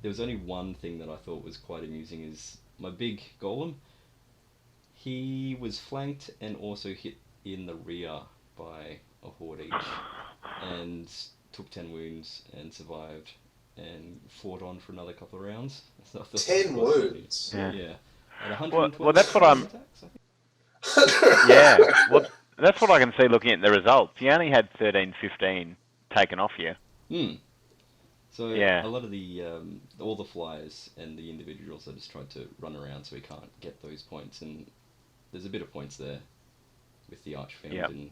was only one thing that I thought was quite amusing is my big golem. He was flanked and also hit in the rear by a horde each and took 10 wounds and survived and fought on for another couple of rounds. So 10 wounds? Yeah. At Well, that's what I'm... attacks, I think. Yeah, well, that's what I can see looking at the results. You only had 13, 15 taken off you. So yeah. A lot of the all the flyers and the individuals I just tried to run around so we can't get those points, and there's a bit of points there with the Archfiend and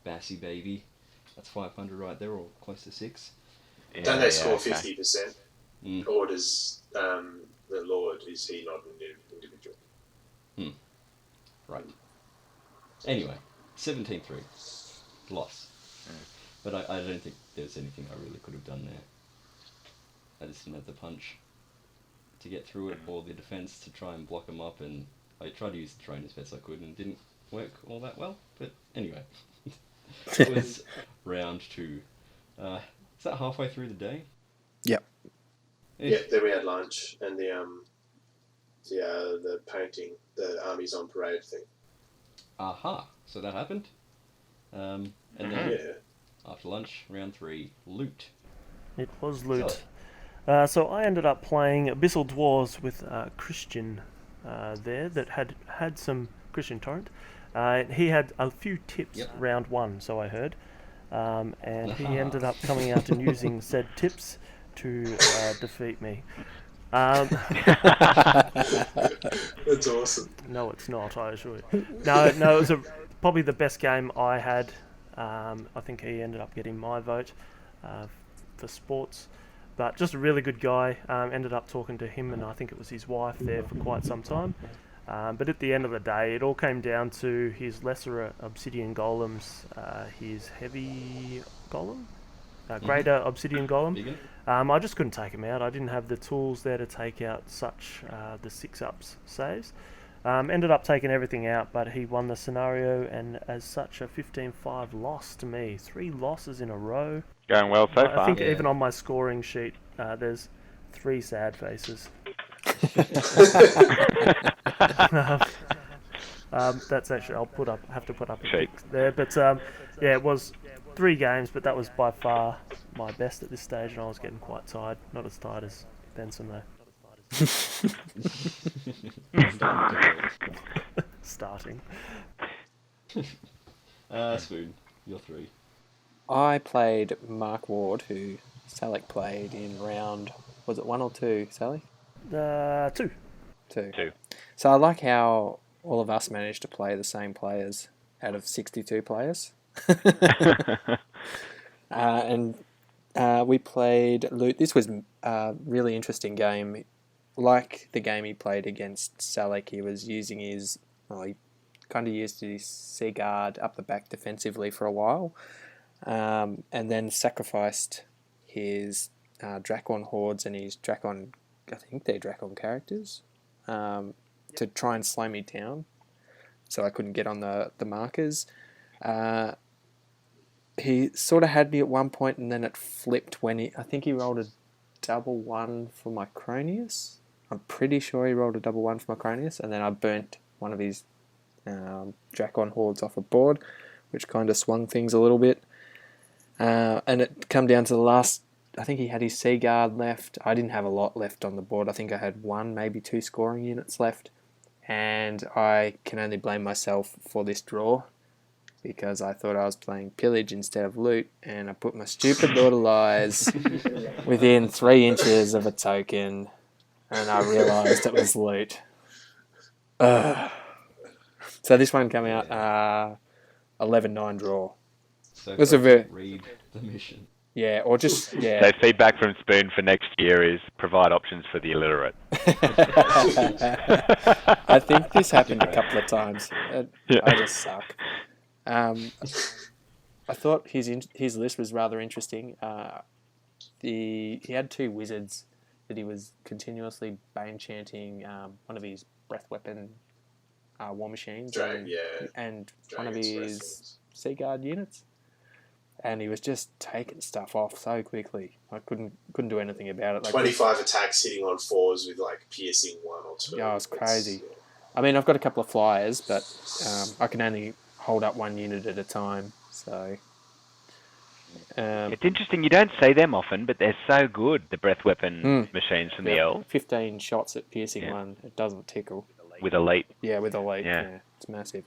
Bassy Baby. That's 500 right there, or close to 6. Yeah, don't they score 50%? Or does the Lord, is he not an individual? Right. Anyway, 17-3. Loss. But I don't think there's anything I really could have done there. I just didn't have the punch to get through it, or the defense to try and block them up, and I tried to use the drone as best I could, and it didn't work all that well. But anyway, it was round 2. Is that halfway through the day? Yep. Yeah, then we had lunch, and the painting, the Armies on Parade thing. Aha, so that happened. And then after lunch, round 3, loot. It was loot. So I ended up playing Abyssal Dwarves with Christian there that had some Christian Torrent. He had a few tips round 1, so I heard. And he ended up coming out and using said tips to defeat me. That's awesome. No, it's not, I assure you. No, it was probably the best game I had. I think he ended up getting my vote for sports. But just a really good guy. Ended up talking to him, and I think it was his wife there for quite some time. But at the end of the day, it all came down to his lesser obsidian golems, his heavy golem, greater obsidian golem. I just couldn't take him out. I didn't have the tools there to take out such the 6-ups saves. Ended up taking everything out, but he won the scenario, and as such, a 15-5 loss to me. 3 losses in a row. Going well so far. I think even on my scoring sheet, there's 3 sad faces. That's actually, have to put up a sheet there. But it was 3 games, but that was by far my best at this stage, and I was getting quite tired. Not as tired as Bensome though. Starting. Spoon, you're 3. I played Mark Ward, who Sellick played in round, was it 1 or 2, Sally? 2. 2. So I like how all of us managed to play the same players out of 62 players. And we played Loot. This was a really interesting game. Like the game he played against Sellick, he was using he kind of used his Seaguard up the back defensively for a while, and then sacrificed his Drakon hordes and his Drakon, I think they're Drakon characters, to try and slow me down so I couldn't get on the markers. He sort of had me at one point, and then it flipped when I think he rolled a double 1 for my Cronius. I'm pretty sure he rolled a double 1 for my Cronius, and then I burnt one of his Drakon hordes off a board, which kind of swung things a little bit. And it come down to the last. I think he had his Sea Guard left. I didn't have a lot left on the board. I think I had 1, maybe 2 scoring units left. And I can only blame myself for this draw because I thought I was playing pillage instead of loot, and I put my stupid Lord of Lies within 3 inches of a token, and I realised it was loot. Ugh. So this one came out 11-9 draw. So That's a very read the mission. yeah, or just yeah. So feedback from Spoon for next year is provide options for the illiterate. I think this happened a couple of times. I just suck. I thought his list was rather interesting. He had 2 wizards that he was continuously bane chanting one of his breath weapon war machines and one of his Sea Guard units. And he was just taking stuff off so quickly. I couldn't do anything about it. Like 25 attacks hitting on 4s with like piercing 1 or 2. Yeah, it was crazy. I mean, I've got a couple of flyers, but I can only hold up 1 unit at a time. So it's interesting. You don't see them often, but they're so good. The breath weapon machines from the elves. 15 shots at piercing 1. It doesn't tickle. With elite. Yeah, with elite. Yeah, it's massive.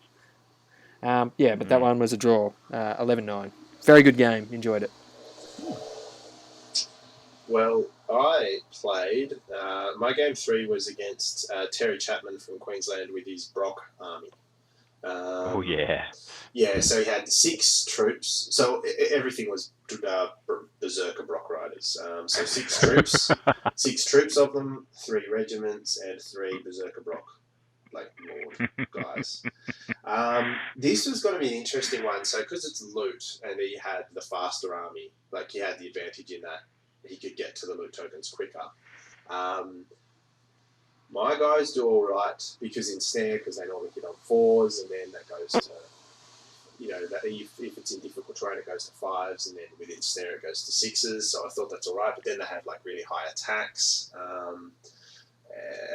But that one was a draw. 11-9. Very good game. Enjoyed it. Well, I played. My game 3 was against Terry Chapman from Queensland with his Brock army. Yeah, so he had 6 troops. So everything was Berserker Brock Riders. So 6 troops, 6 troops of them, 3 regiments, and 3 Berserker Brock, like Lord guys. This was going to be an interesting one. So because it's loot, and he had the faster army, like he had the advantage in that he could get to the loot tokens quicker. My guys do all right because in snare, because they normally hit on 4s, and then that goes to, that if it's in difficult terrain, it goes to 5s, and then within snare it goes to 6s. So I thought that's all right. But then they have like really high attacks,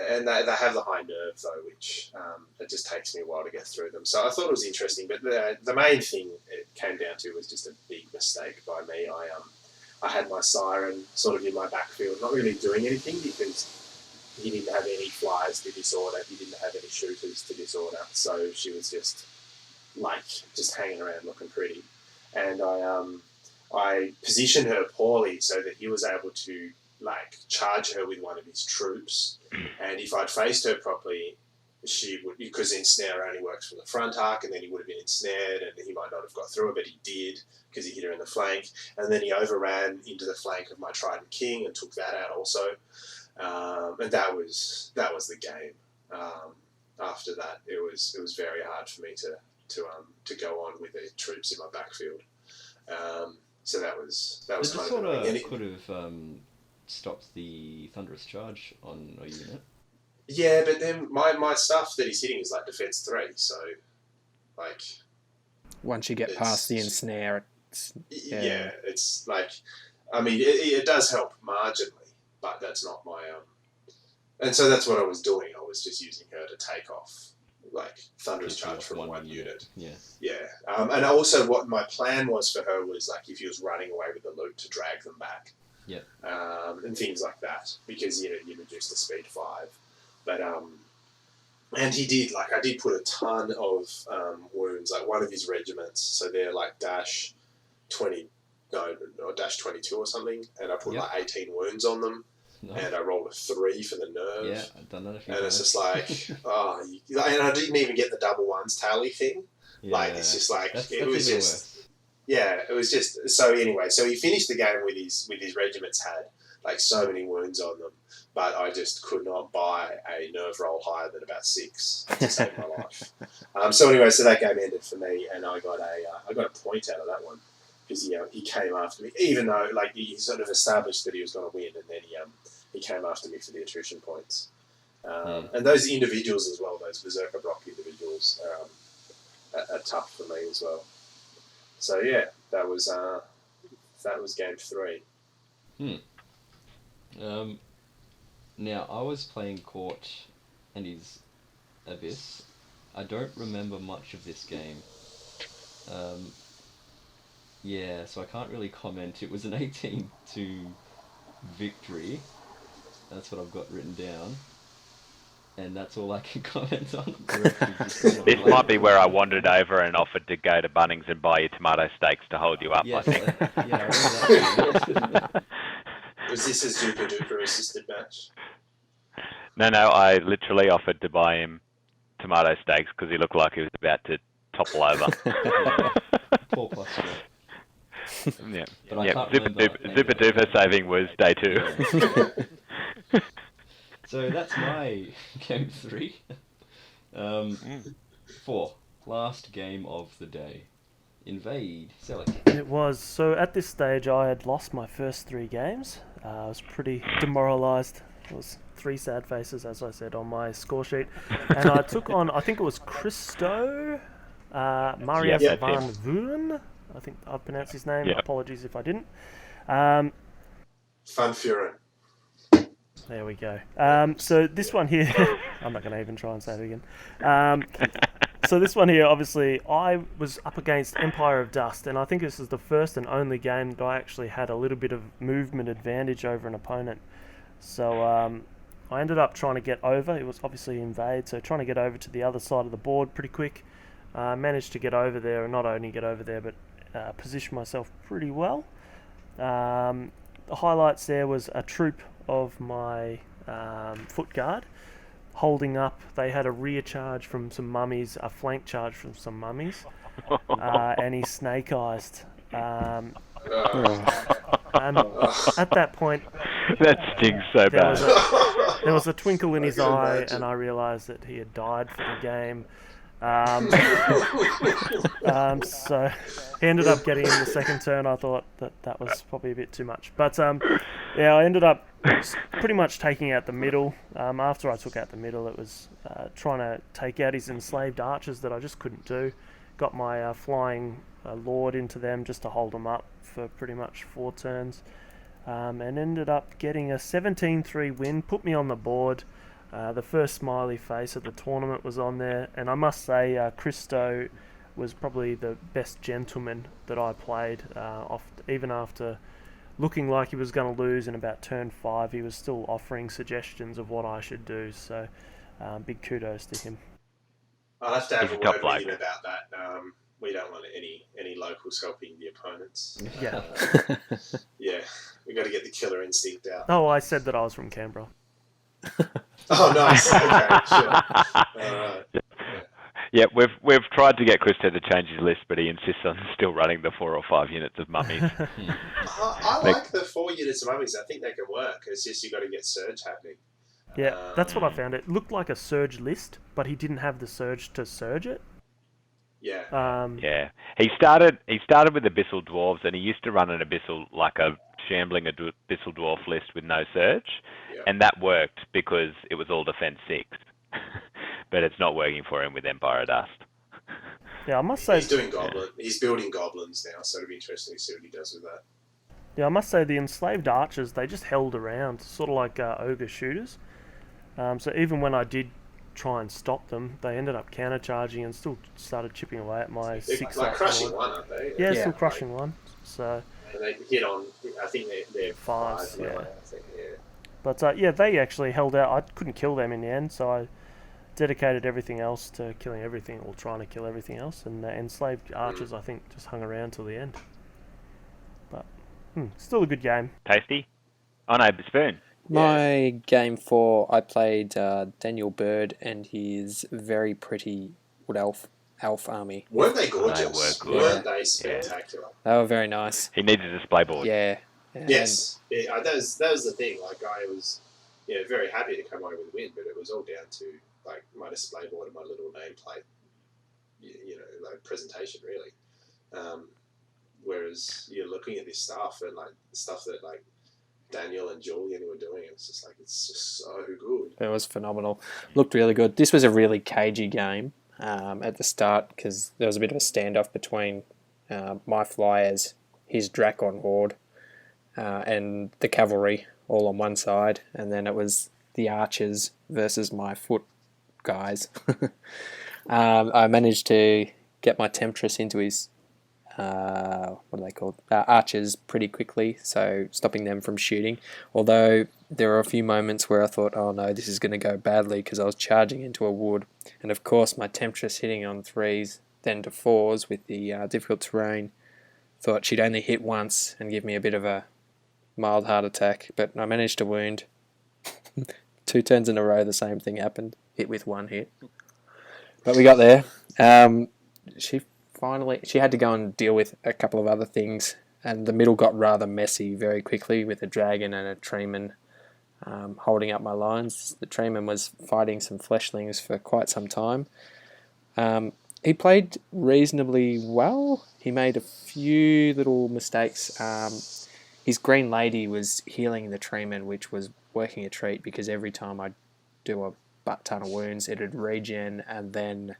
and they have the high nerve though, which it just takes me a while to get through them. So I thought it was interesting. But the main thing it came down to was just a big mistake by me. I had my Siren sort of in my backfield, not really doing anything because he didn't have any flyers to disorder. He didn't have any shooters to disorder. So she was just hanging around looking pretty. And I positioned her poorly so that he was able to charge her with one of his troops. And if I'd faced her properly, she would, because ensnare only works from the front arc, and then he would have been ensnared and he might not have got through it, but he did because he hit her in the flank. And then he overran into the flank of my Trident King and took that out also. And that was the game. After that, it was very hard for me to go on with the troops in my backfield. So that was kind sort of could have stopped the Thunderous Charge on a unit. Yeah, but then my stuff that he's hitting is like defense 3, so once you get past the ensnare, it's like, I mean, it does help marginally, but that's not my and so that's what I was doing. I was just using her to take off Thunderous Charge from one unit. Yeah. And also what my plan was for her was if he was running away with the loot to drag them back. Yeah. And things like that, because you reduce the speed 5. But and he did I did put a ton of wounds, one of his regiments, so they're dash 20, or dash 22 or something, and I put 18 wounds on them. Nice. And I rolled a 3 for the nerve. Yeah, I've done that a few times. It's just and I didn't even get the double ones tally thing. Yeah. It's just it was just. Yeah, it was just so. Anyway, so he finished the game with his regiments had so many wounds on them, but I just could not buy a nerve roll higher than about 6 to save my life. So anyway, so that game ended for me, and I got a point out of that one because he came after me, even though he sort of established that he was going to win, and then he came after me for the attrition points. And those individuals as well, those Berserker Brock individuals, are tough for me as well. So yeah, that was game 3. Now I was playing Court and his Abyss. I don't remember much of this game. Yeah, so I can't really comment. It was an 18-2 victory. That's what I've got written down. And that's all I can comment on. This might be where I wandered over and offered to go to Bunnings and buy you tomato steaks to hold you up, Yes, I think. yeah, I remember that. Was this a super duper assisted match? No, I literally offered to buy him tomato steaks because he looked like he was about to topple over. Poor posture. Yeah, But I can't remember Super duper saving was day 2. Yeah. So that's my game 3. 4. Last game of the day. Invade. Sellick. It was. So at this stage, I had lost my first 3 games. I was pretty demoralised. It was 3 sad faces, as I said, on my score sheet. And I took on, I think it was Christo, Marius van Vuren. I think I pronounced his name. Yep. Apologies if I didn't. Van Furen. There we go. So this one here, I'm not going to even try and say it again. So this one here, obviously, I was up against Empire of Dust, and I think this is the first and only game that I actually had a little bit of movement advantage over an opponent. So I ended up trying to get over. It was obviously Invade, so trying to get over to the other side of the board pretty quick. Managed to get over there, and not only get over there, but position myself pretty well. The highlights there was a troop of my foot guard holding up. They had a rear charge from some mummies, a flank charge from some mummies, and he snake eyes. And at that point, that stings so bad. There was a twinkle in his eye, and I realised that he had died for the game. So he ended up getting in the second turn. I thought that was probably a bit too much, but yeah, I ended up pretty much taking out the middle. After I took out the middle, it was trying to take out his enslaved archers that I just couldn't do. Got my flying lord into them just to hold them up for pretty much 4 turns, and ended up getting a 17-3 win. Put me on the board. The first smiley face of the tournament was on there, and I must say Christo was probably the best gentleman that I played. Even after looking like he was going to lose in about turn 5, he was still offering suggestions of what I should do, so big kudos to him. I'll have to have a word with him about that. We don't want any locals helping the opponents. Yeah. Yeah, we got to get the killer instinct out. Oh, I said that I was from Canberra. Oh, nice. Okay, sure. All right. Yeah, we've tried to get Christo to change his list, but he insists on still running the 4 or 5 units of mummies. I like the 4 units of mummies. I think they can work. It's just you got to get surge happening. Yeah, that's what I found. It looked like a surge list, but he didn't have the surge to surge it. Yeah. Yeah. He started with Abyssal Dwarves, and he used to run an Abyssal, like a shambling Abyssal Dwarf list with no surge, and that worked because it was all defense 6. But it's not working for him with Empire of Dust. Yeah, I must say... He's building goblins now, so it'll be interesting to see what he does with that. Yeah, I must say the enslaved archers, they just held around, sort of like ogre shooters. So even when I did try and stop them, they ended up countercharging and still started chipping away at my 6. Like crushing one, aren't they? Yeah, still crushing one. So... And they hit on, I think they're 5, yeah. I think, yeah. But yeah, they actually held out. I couldn't kill them in the end, so I dedicated everything else to killing everything, or trying to kill everything else, and the enslaved archers, I think, just hung around till the end. But still a good game. Tasty? Oh no, Spoon. My game 4, I played Daniel Bird and his very pretty wood elf army. Weren't they gorgeous? They were good. Weren't they spectacular? They were very nice. He needs a display board. Yeah. Yes. Yeah, that was the thing. Like, I was very happy to come away with a win, but it was all down to like my display board and my little nameplate, like presentation, really. Whereas you're looking at this stuff and like the stuff that like Daniel and Julian were doing, it's just so good. It was phenomenal. Looked really good. This was a really cagey game at the start because there was a bit of a standoff between my flyers, his Drakon horde, and the cavalry all on one side, and then it was the archers versus my foot guys. I managed to get my Temptress into his what are they called? Archers pretty quickly, so stopping them from shooting. Although there were a few moments where I thought, oh no, this is going to go badly because I was charging into a wood. And of course, my Temptress hitting on 3s, then to 4s with the difficult terrain. Thought she'd only hit once and give me a bit of a mild heart attack, but I managed to wound. 2 turns in a row, the same thing happened. Hit with 1 hit. But we got there. She had to go and deal with a couple of other things, and the middle got rather messy very quickly with a dragon and a treeman holding up my lines. The treeman was fighting some fleshlings for quite some time. He played reasonably well. He made a few little mistakes. His Green Lady was healing the treeman, which was working a treat because every time I'd do a butt ton of wounds, it'd regen and then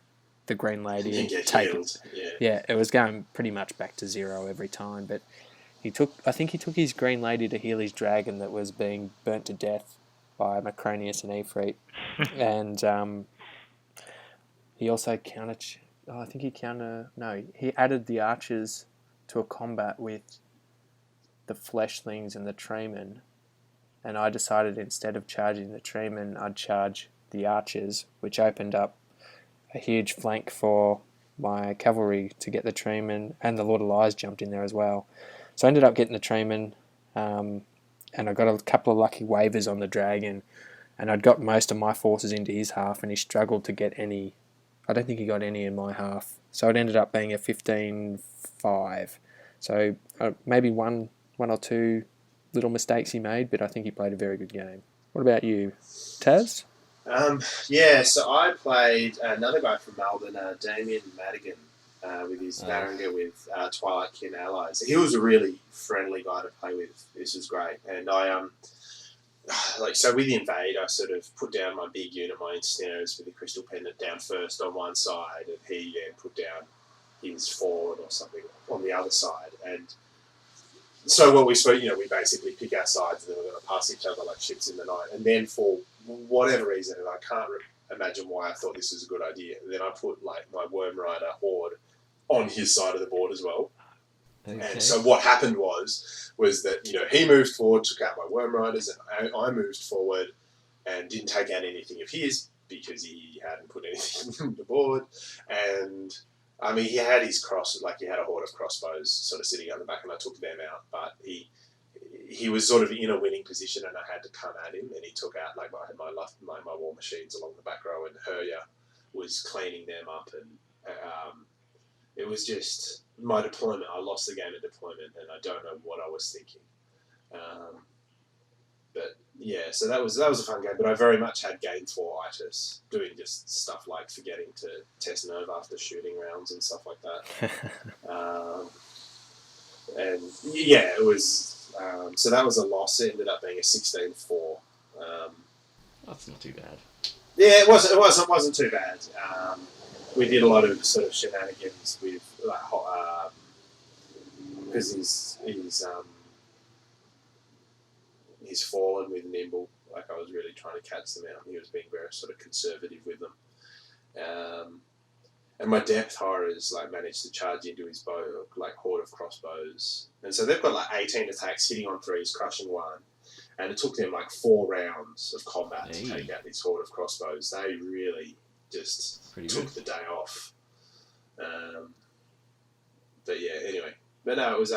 the Green Lady would take it. Yeah, it was going pretty much back to 0 every time. But I think he took his Green Lady to heal his dragon that was being burnt to death by Macronius and Ifrit. And he also he added the archers to a combat with the fleshlings and the treeman, and I decided instead of charging the treeman, I'd charge the archers, which opened up a huge flank for my cavalry to get the treeman, and the Lord of Lies jumped in there as well. So I ended up getting the treeman, and I got a couple of lucky waivers on the dragon, and I'd got most of my forces into his half, and he struggled to get any. I don't think he got any in my half. So it ended up being a 15-5. So maybe one or two little mistakes he made, but I think he played a very good game. What about you, Taz? So I played another guy from Melbourne, Damien Madigan, with his Varangur with Twilight Kin allies. He was a really friendly guy to play with. This was great. And I so with the Invade, I sort of put down my big unit, my Instinos with the Crystal Pendant down first on one side, and he then put down his forward or something on the other side. And so what we basically pick our sides, and then we're going to pass each other like ships in the night. And then for whatever reason, and I can't imagine why I thought this was a good idea, then I put like my Worm Rider horde on his side of the board as well. Okay. And so what happened was that, he moved forward, took out my Worm Riders, and I moved forward and didn't take out anything of his because he hadn't put anything on the board. And, I mean, he had his he had a horde of crossbows sort of sitting on the back, and I took them out. But he was sort of in a winning position, and I had to come at him, and he took out, I had my war machines along the back row, and Herya was cleaning them up, and it was just my deployment. I lost the game at deployment, and I don't know what I was thinking. But yeah, so that was a fun game. But I very much had game 4-itis, doing just stuff like forgetting to test nerve after shooting rounds and stuff like that. And yeah, it was. So that was a loss. It ended up being a 16-4. That's not too bad. Yeah, it wasn't too bad. We did a lot of sort of shenanigans with because he's fallen with nimble. Like, I was really trying to catch them out, and he was being very sort of conservative with them. And my depth horrors managed to charge into his bow, horde of crossbows, and so they've got 18 attacks, hitting on 3s, crushing 1. And it took them 4 rounds of combat to take out this horde of crossbows. They really just took the day off. But yeah, anyway. But no, it was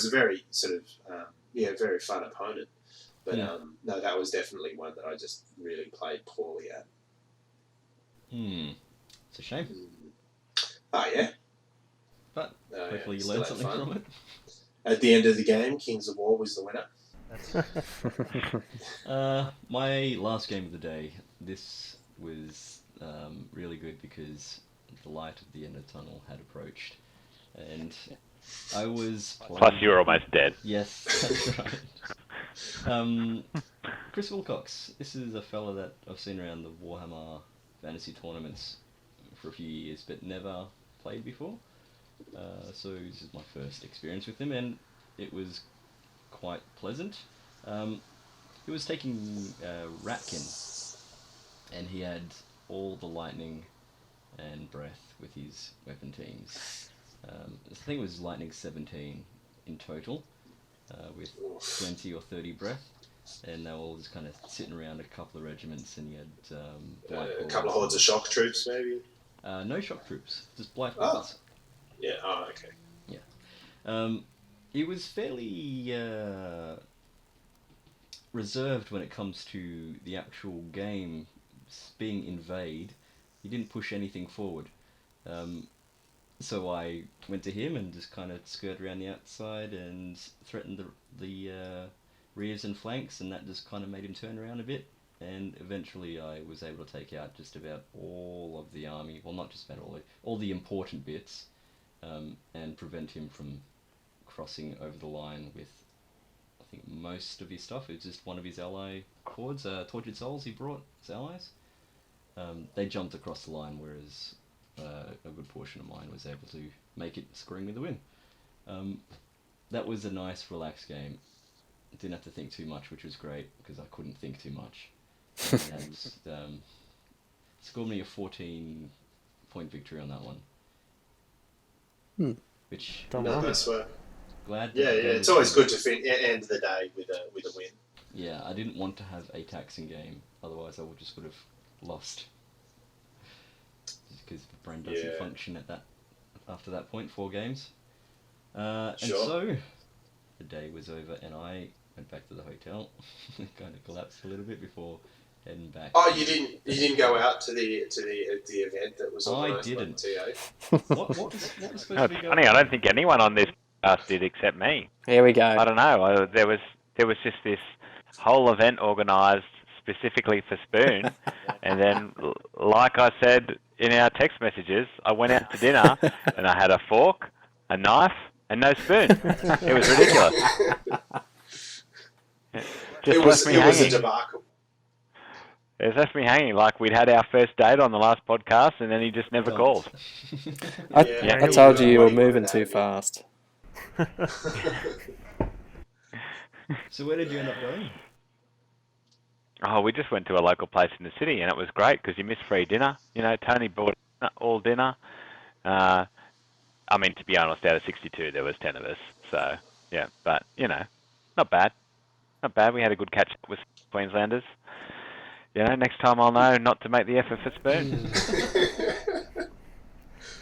a very sort of very fun opponent. But no, that was definitely one that I just really played poorly at. It's a shame. Oh yeah. But hopefully you learned something from it. At the end of the game, Kings of War was the winner. My last game of the day. This was really good because the light at the end of the tunnel had approached, and I was playing... Plus, you were almost dead. Yes, that's right. Chris Wilcox. This is a fella that I've seen around the Warhammer fantasy tournaments for a few years, but never played before. So this is my first experience with him, and it was quite pleasant. He was taking Ratkin, and he had all the lightning and breath with his weapon teams. I think it was Lightning 17 in total, with 20 or 30 breath. And they were all just kind of sitting around a couple of regiments, and you had a couple of hordes of shock troops, maybe. No shock troops, just blight Oh. hordes. Yeah. Oh, okay. Yeah. It was fairly reserved when it comes to the actual game being invade. He didn't push anything forward. So I went to him and just kind of skirted around the outside and threatened the rears and flanks, and that just kind of made him turn around a bit. And eventually I was able to take out just about all of the army, well, not just about all the important bits, and prevent him from crossing over the line with, I think, most of his stuff. It was just one of his ally hordes, Tortured Souls he brought as allies. They jumped across the line, whereas a good portion of mine was able to make it scream with the win. That was a nice, relaxed game. Didn't have to think too much, which was great, because I couldn't think too much. And just, scored me a 14-point victory on that one. Which Nice work. glad. Yeah, it's always good to end the day with a win. Yeah, I didn't want to have a taxing game, otherwise I would have lost. Just because the brain doesn't function after that point, 4 games. And so the day was over, and I went back to the hotel. Kind of collapsed a little bit before heading back. Oh, you didn't go out to the event that was organised by the TA? What was supposed No, to it's be funny. I don't think anyone on this podcast did except me. Here we go. I don't know. There was just this whole event organised specifically for Spoon, and then, like I said in our text messages, I went out to dinner and I had a fork, a knife, and no spoon. It was ridiculous. It was a debacle. It left me hanging. Like, we'd had our first date on the last podcast, and then he just never called. I told you were moving too fast. So where did you end up going? Oh, we just went to a local place in the city, and it was great because you missed free dinner. You know, Tony bought all dinner. I mean, to be honest, out of 62, there was 10 of us. So, yeah, but, you know, not bad. Not bad. We had a good catch-up with Queenslanders. You know, next time I'll know not to make the effort for Spoon.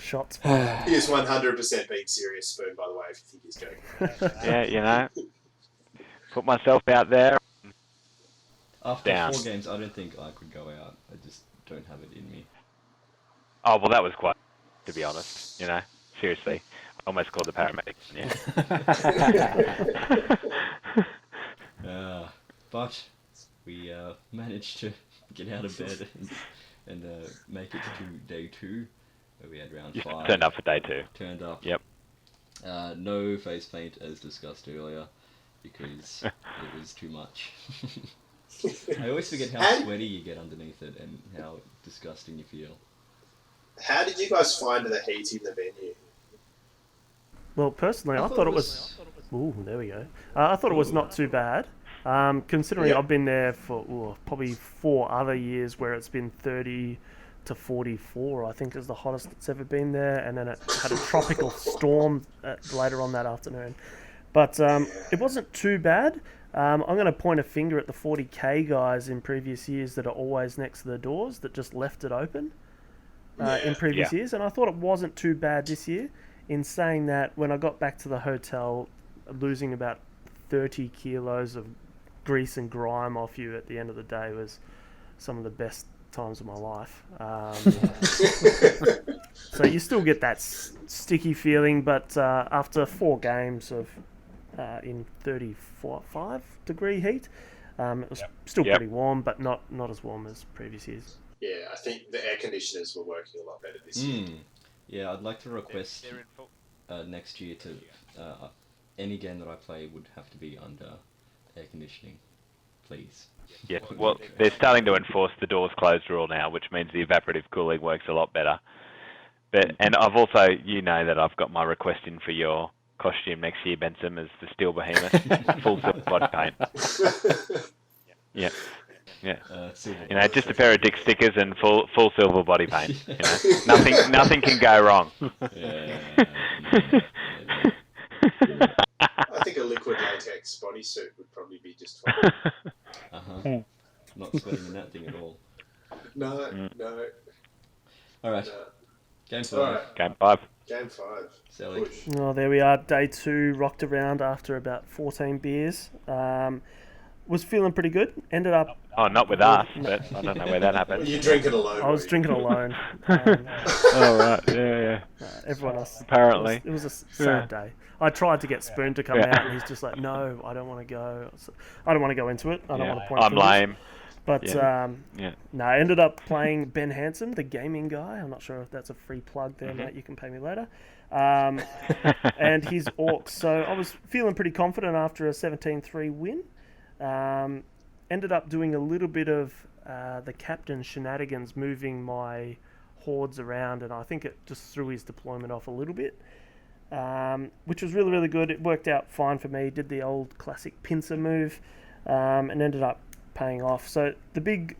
Shots. He is 100% being serious, Spoon, by the way, if you think he's joking. Yeah, you know, put myself out there. After Down. 4 games, I don't think I could go out. I just don't have it in me. Oh, well, that was quite, to be honest, you know, seriously. I almost called the paramedic. Yeah. But we managed to get out of bed and make it to day 2, where we had round 5. Turned up for day 2. Turned up. Yep. No face paint, as discussed earlier, because it was too much. I always forget how sweaty you get underneath it and how disgusting you feel. How did you guys find the heat in the venue? Well, personally, I thought it was... Ooh, there we go. I thought it was not too bad. Considering I've been there for probably 4 other years where it's been 30 to 44, I think is the hottest it's ever been there. And then it had a tropical storm later on that afternoon. But it wasn't too bad. I'm going to point a finger at the 40k guys in previous years that are always next to the doors that just left it open in previous years. And I thought it wasn't too bad this year. In saying that, when I got back to the hotel, losing about 30 kilos of grease and grime off you at the end of the day was some of the best times of my life. So you still get that sticky feeling, but after 4 games of in 35 degree heat, it was still pretty warm, but not as warm as previous years. Yeah, I think the air conditioners were working a lot better this year. Yeah, I'd like to request next year to any game that I play would have to be under air conditioning, please. Yeah, well, they're starting to enforce the doors closed rule now, which means the evaporative cooling works a lot better. And I've also, you know, that I've got my request in for your costume next year, Bensome, as the Steel Behemoth, full silver body paint. Yeah. Yeah. Silver. You know, just a pair of dick stickers and full silver body paint. You know, nothing can go wrong. Yeah. I think a liquid latex bodysuit would probably be just fine. Not sweating in that thing at all. No. All right. No. Game 5. All right. Game 5. Game 5. Sellick. Push. Oh, there we are. Day 2, rocked around after about 14 beers. Was feeling pretty good. Ended up... Oh, not with us, but I don't know where that happened. You're drinking alone. I was drinking alone. Oh, right. Yeah. Everyone else... Apparently. It was a sad day. I tried to get Spoon to come out, and he's just like, no, I don't want to go. I don't want to go into it. I don't want to point I'm fingers. lame. But, No, I ended up playing Ben Handsome, the gaming guy. I'm not sure if that's a free plug there, mate. You can pay me later. And his orcs. So I was feeling pretty confident after a 17-3 win. Ended up doing a little bit of the captain shenanigans, moving my hordes around, and I think it just threw his deployment off a little bit, which was really, really good. It worked out fine for me. Did the old classic pincer move, and ended up paying off. So the big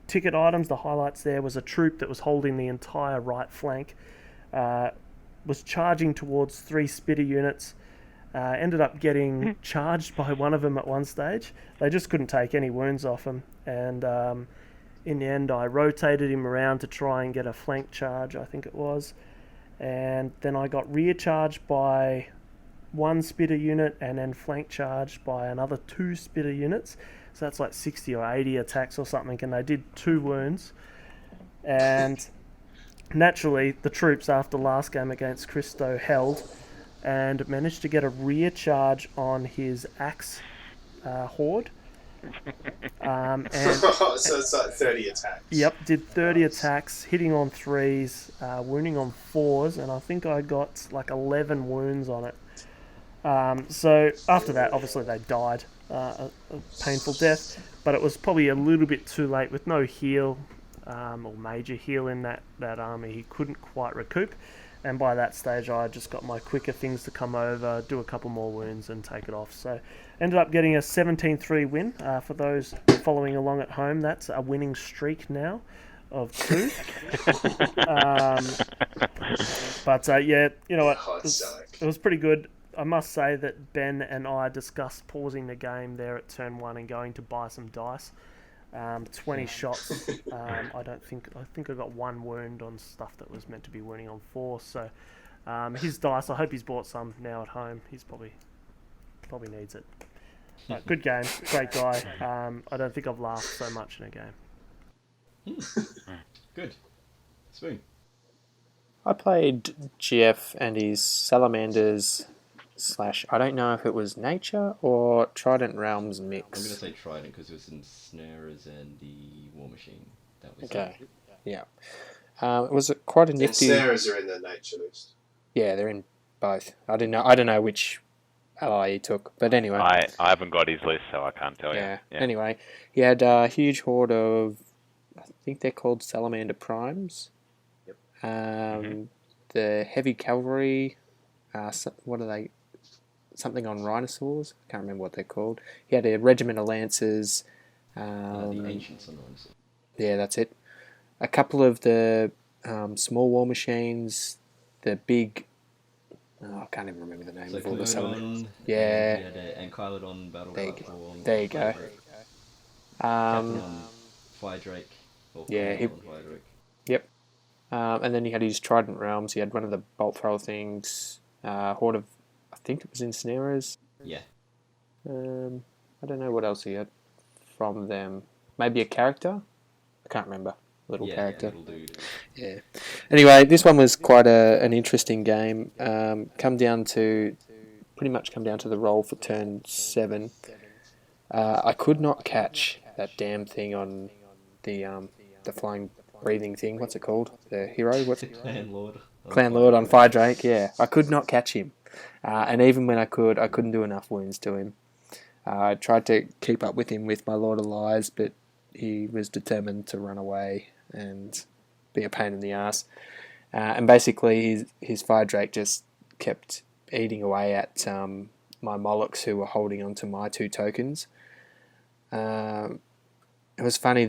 ticket items, the highlights there, was a troop that was holding the entire right flank, was charging towards 3 spitter units. Ended up getting charged by one of them at one stage. They just couldn't take any wounds off him, and in the end I rotated him around to try and get a flank charge, I think it was, and then I got rear charged by 1 spitter unit and then flank charged by another 2 spitter units, so that's like 60 or 80 attacks or something, and they did 2 wounds. And naturally the troops after last game against Christo held and managed to get a rear charge on his axe horde. And So it's like 30 attacks. Yep, did 30 attacks, hitting on 3s, wounding on 4s, and I think I got like 11 wounds on it. So after that, obviously they died, a painful death, but it was probably a little bit too late with no heal or major heal in that army. He couldn't quite recoup. And by that stage, I just got my quicker things to come over, do a couple more wounds, and take it off. So, ended up getting a 17-3 win. For those following along at home, that's a winning streak now of 2. But you know what? It was pretty good. I must say that Ben and I discussed pausing the game there at turn 1 and going to buy some dice. 20 shots. I think I got 1 wound on stuff that was meant to be wounding on 4. So his dice, I hope he's bought some now at home. He's probably needs it. But good game, great guy. I don't think I've laughed so much in a game. Good. Spoon. I played GF and his Salamanders / I don't know if it was Nature or Trident Realms mix. I'm going to say Trident because it was Ensnarers and the War Machine. That was okay. It. Yeah. It was quite a nifty... Ensnarers are in the Nature list. Yeah, they're in both. I don't know which ally he took, but anyway. I haven't got his list, so I can't tell you. Yeah. Anyway, he had a huge horde of, I think they're called Salamander Primes. Yep. The heavy cavalry, what are they? Something on rhinosaurs. I can't remember what they're called. He had a regiment of lancers. The Ancients on rhinosaurs. Yeah, that's it. A couple of the small war machines. The big... I can't even remember the name so of all the Clodon, yeah. And Kylodon battle platform. There you go. Fire Drake. Yeah. Fire Drake. Yep. And then he had his Trident Realms. He had one of the bolt thrower things. Horde of... I think it was Ensnarers. Yeah. I don't know what else he had from them. Maybe a character? I can't remember. Character. Little dude. Yeah. Anyway, this one was quite an interesting game. Pretty much come down to the roll for turn 7. I could not catch that damn thing on the flying breathing thing. What's it called? The hero? What's it? Clan Lord on Fire Drake. Yeah, I could not catch him. And even when I couldn't do enough wounds to him. I tried to keep up with him with my Lord of Lies, but he was determined to run away and be a pain in the ass. And basically, his Fire Drake just kept eating away at my Molochs who were holding onto my 2 tokens. And it was funny.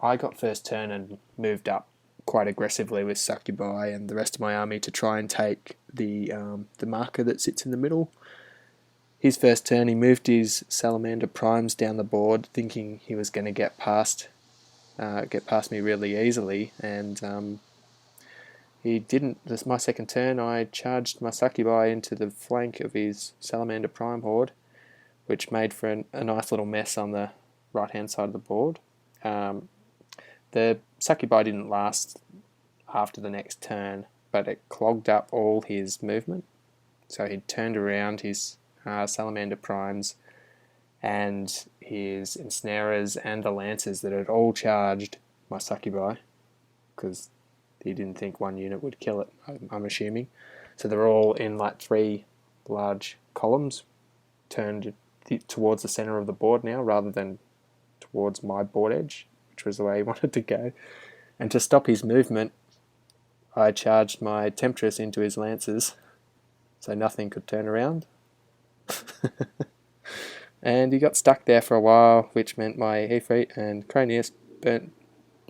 I got first turn and moved up quite aggressively with Succubi and the rest of my army to try and take the marker that sits in the middle. His first turn, he moved his Salamander Primes down the board, thinking he was going to get past me really easily, and he didn't. This my second turn. I charged my Succubi into the flank of his Salamander Prime horde, which made for a nice little mess on the right-hand side of the board. The Succubi didn't last after the next turn, but it clogged up all his movement. So he turned around his Salamander Primes and his Ensnarers and the Lancers that had all charged my Succubi, because he didn't think one unit would kill it, I'm assuming. So they're all in like 3 large columns, turned towards the centre of the board now, rather than towards my board edge, which was the way he wanted to go. And to stop his movement, I charged my Temptress into his Lancers, so nothing could turn around. And he got stuck there for a while, which meant my Ifrit and Cranius burnt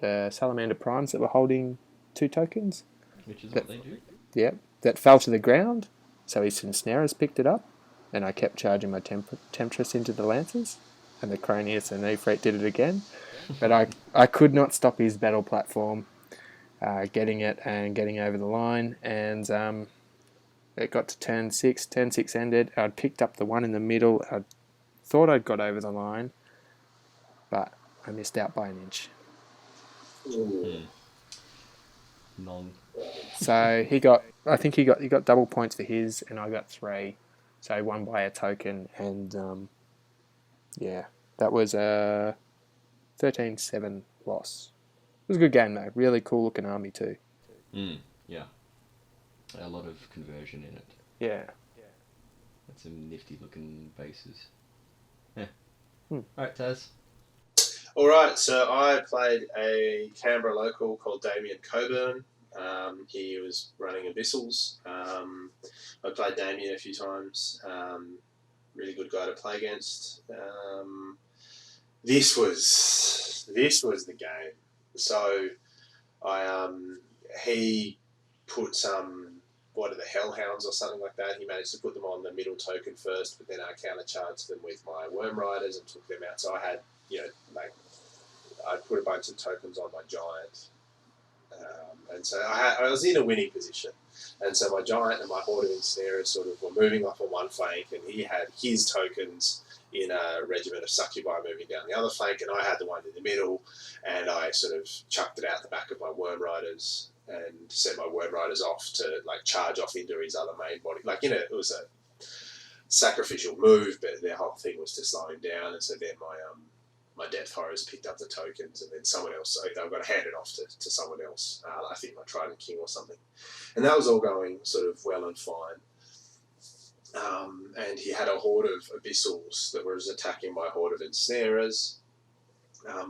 the Salamander Primes that were holding 2 tokens. Which is what they do. Yep, that fell to the ground, so his Ensnarers picked it up, and I kept charging my Temptress into the Lancers, and the Cranius and Ifrit did it again. But I could not stop his battle platform getting it and getting over the line, and it got to turn 6. Turn 6 ended. I'd picked up the one in the middle. I thought I'd got over the line, but I missed out by an inch. None. So I think he got double points for his, and I got 3. So he won by a token, and yeah, that was a 13-7 loss. It was a good game though. Really cool looking army too. Yeah. A lot of conversion in it. Yeah. That's some nifty looking bases. Yeah. Alright, Taz. Alright, so I played a Canberra local called Damien Coburn. He was running Abyssals. I played Damien a few times. Really good guy to play against. This was the game. So he put some, what are the Hellhounds or something like that. He managed to put them on the middle token first, but then I countercharged them with my Worm Riders and took them out. So I had, I put a bunch of tokens on my Giant. And so I was in a winning position. And so my Giant and my Horde of Ensnarers sort of were moving off on one flank, and he had his tokens in a regiment of Succubi moving down the other flank, and I had the one in the middle, and I sort of chucked it out the back of my Worm Riders and sent my Worm Riders off to charge off into his other main body. It was a sacrificial move, but their whole thing was to slow him down, and so then my Death Horrors picked up the tokens, and then someone else, so they were going to hand it off to someone else, I think my Trident King or something. And that was all going sort of well and fine. And he had a horde of Abyssals that was attacking my horde of Ensnarers.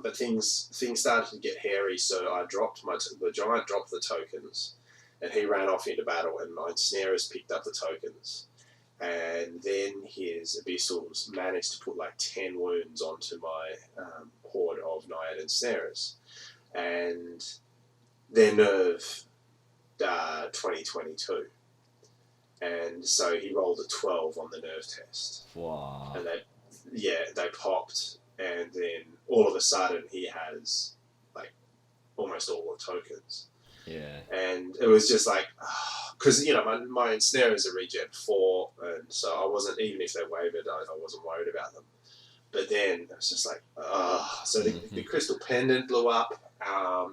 But things started to get hairy, so I dropped the Giant dropped the tokens, and he ran off into battle, and my Ensnarers picked up the tokens. And then his Abyssals managed to put 10 wounds onto my horde of Naiad Ensnarers. And their nerve 2022. And so he rolled a 12 on the nerve test. Wow. And they popped, and then all of a sudden he has almost all the tokens. Yeah. And it was just because my Ensnarers are regen 4, and so I wasn't, even if they wavered, I wasn't worried about them. But then it was just so the Crystal Pendant blew up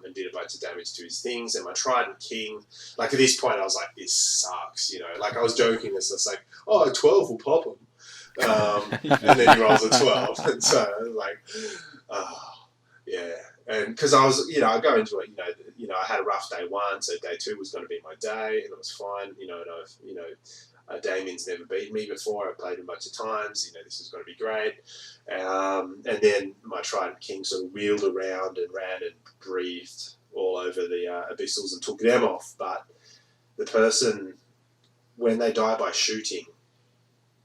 and did a bunch of damage to his things, and my Trident King, at this point I was like, this sucks, I was joking, it's just a 12 will pop him. And then he rolls a 12, and so yeah. And because I was, I go into it, I had a rough day 1, so day 2 was going to be my day, and it was fine, and I've, Damien's never beaten me before. I've played him a bunch of times. This is going to be great. And then my Trident King sort of wheeled around and ran and breathed all over the Abyssals and took them off. But the person, when they die by shooting,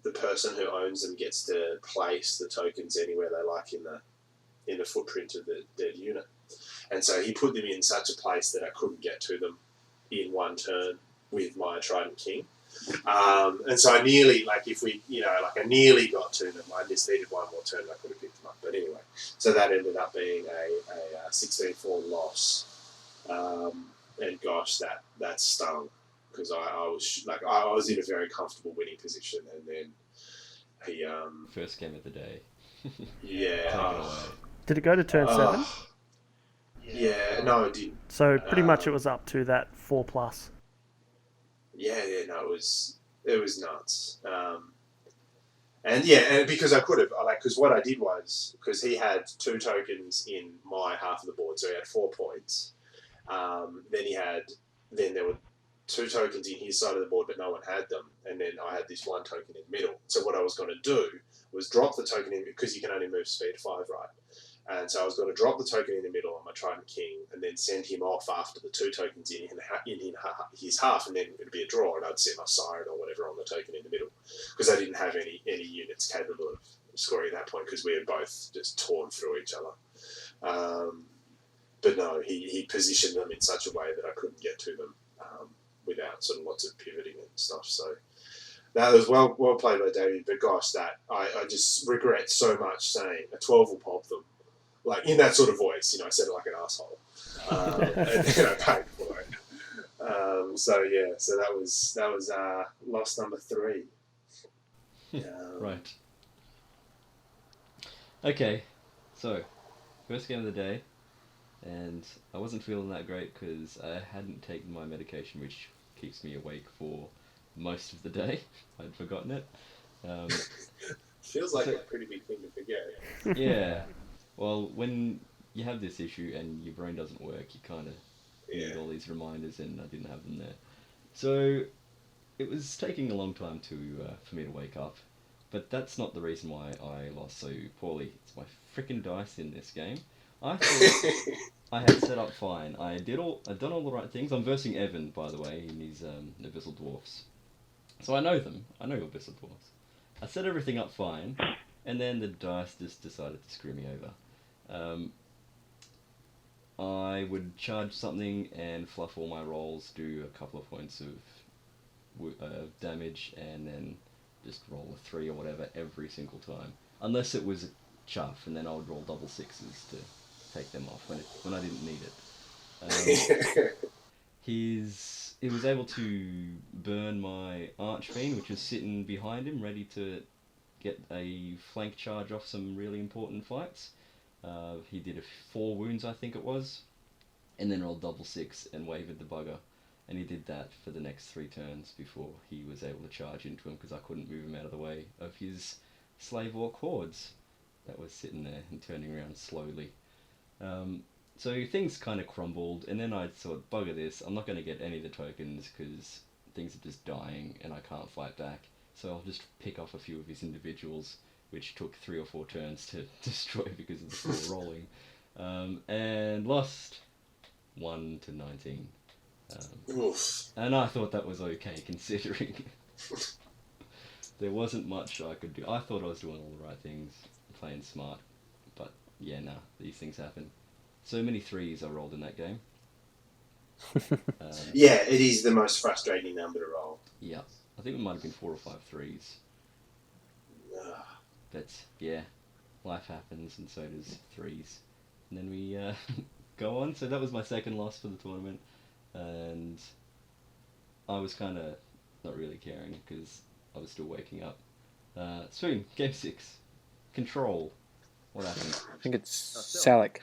the person who owns them gets to place the tokens anywhere they like in in the footprint of the dead unit. And so he put them in such a place that I couldn't get to them in one turn with my Trident King. And so I nearly, I nearly got to them. I just needed one more turn and I could have picked them up. But anyway, so that ended up being a 16-4 loss. And gosh, that stung, because I was in a very comfortable winning position, and then he first game of the day. Yeah. Did it go to turn 7? Yeah, no, it didn't. So pretty much it was up to that 4+. No, it was nuts. And because I could have, because what I did was, because he had 2 tokens in my half of the board, so he had 4 points. Then there were 2 tokens in his side of the board, but no one had them. And then I had this 1 token in the middle. So what I was going to do was drop the token in, because you can only move speed 5, right? And so I was going to drop the token in the middle on my Trident King and then send him off after the 2 tokens in his half, and then it would be a draw, and I'd send my Siren or whatever on the token in the middle, because I didn't have any units capable of scoring at that point, because we had both just torn through each other. But no, he positioned them in such a way that I couldn't get to them without sort of lots of pivoting and stuff. So that was well played by David. But gosh, I just regret so much saying a 12 will pop them, in that sort of voice. I said it like an asshole, and I paid for it. So that was loss number 3. Right. Okay, so first game of the day. And I wasn't feeling that great because I hadn't taken my medication, which keeps me awake for most of the day. I'd forgotten it. Feels like a pretty big thing to forget. Yeah. Well, when you have this issue and your brain doesn't work, you kind of need all these reminders, and I didn't have them there. So it was taking a long time for me to wake up. But that's not the reason why I lost so poorly. It's my freaking dice in this game. I thought I had set up fine. I'd done all the right things. I'm versing Evan, by the way, in his Abyssal Dwarfs. So I know them. I know Abyssal Dwarfs. I set everything up fine, and then the dice just decided to screw me over. I would charge something and fluff all my rolls, do a couple of points of damage, and then just roll a 3 or whatever every single time. Unless it was a chuff, and then I would roll double 6s to take them off when I didn't need it. He was able to burn my Archfiend, which was sitting behind him, ready to get a flank charge off some really important fights. He did 4 wounds, I think it was, and then rolled double 6 and wavered the bugger. And he did that for the next 3 turns before he was able to charge into him, because I couldn't move him out of the way of his Slave Orc hordes that was sitting there and turning around slowly. So things kind of crumbled, and then I thought, bugger this, I'm not going to get any of the tokens because things are just dying and I can't fight back. So I'll just pick off a few of his individuals, which took 3 or 4 turns to destroy because of the poor rolling. And lost 1 to 19. And I thought that was okay, considering there wasn't much I could do. I thought I was doing all the right things, playing smart, but yeah, nah, these things happen. So many 3s I rolled in that game. Yeah, it is the most frustrating number to roll. Yeah, I think it might have been 4 or 5 3s. But yeah, life happens, and so does 3s. And then we go on. So that was my second loss for the tournament, and I was kind of not really caring because I was still waking up. Spoon, game 6, Control. What happened? I think it's Sellick.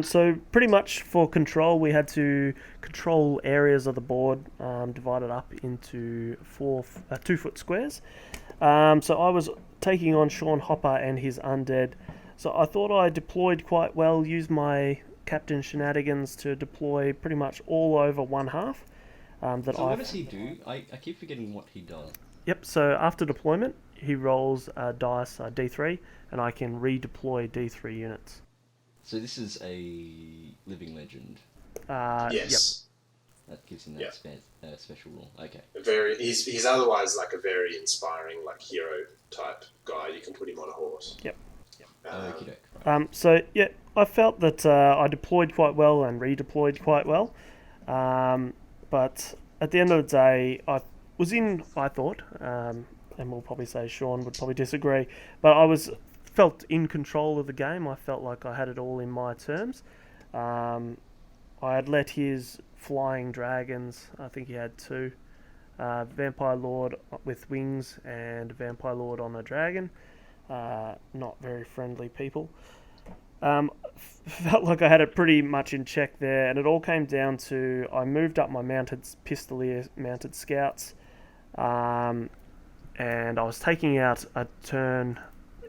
So pretty much for Control, we had to control areas of the board divided up into 2-foot squares. So I was taking on Sean Hopper and his undead. So I thought I deployed quite well, used my Captain Shenanigans to deploy pretty much all over one half. What does he do? I keep forgetting what he does. Yep, so after deployment, he rolls a dice D3, and I can redeploy D3 units. So this is a living legend. Yes. Yep. That gives him that special rule. Okay. He's otherwise like a very inspiring hero type guy. You can put him on a horse. Yep. So yeah, I felt that I deployed quite well and redeployed quite well, but at the end of the day, I thought, and we'll probably say Sean would probably disagree, but felt in control of the game. I felt like I had it all in my terms. I had let his flying dragons, I think he had 2, Vampire Lord with wings and Vampire Lord on a dragon. Not very friendly people. Felt like I had it pretty much in check there, and it all came down to I moved up my pistolier mounted scouts, and I was taking out a turn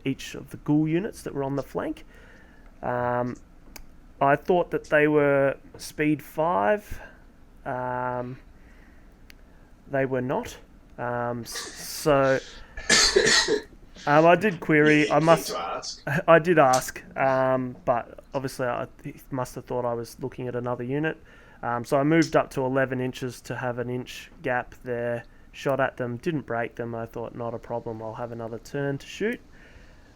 each of the ghoul units that were on the flank. I thought that they were speed 5. They were not. So I did query. I did ask, but obviously he must have thought I was looking at another unit. So I moved up to 11 inches to have an inch gap there. Shot at them, didn't break them. I thought not a problem. I'll have another turn to shoot.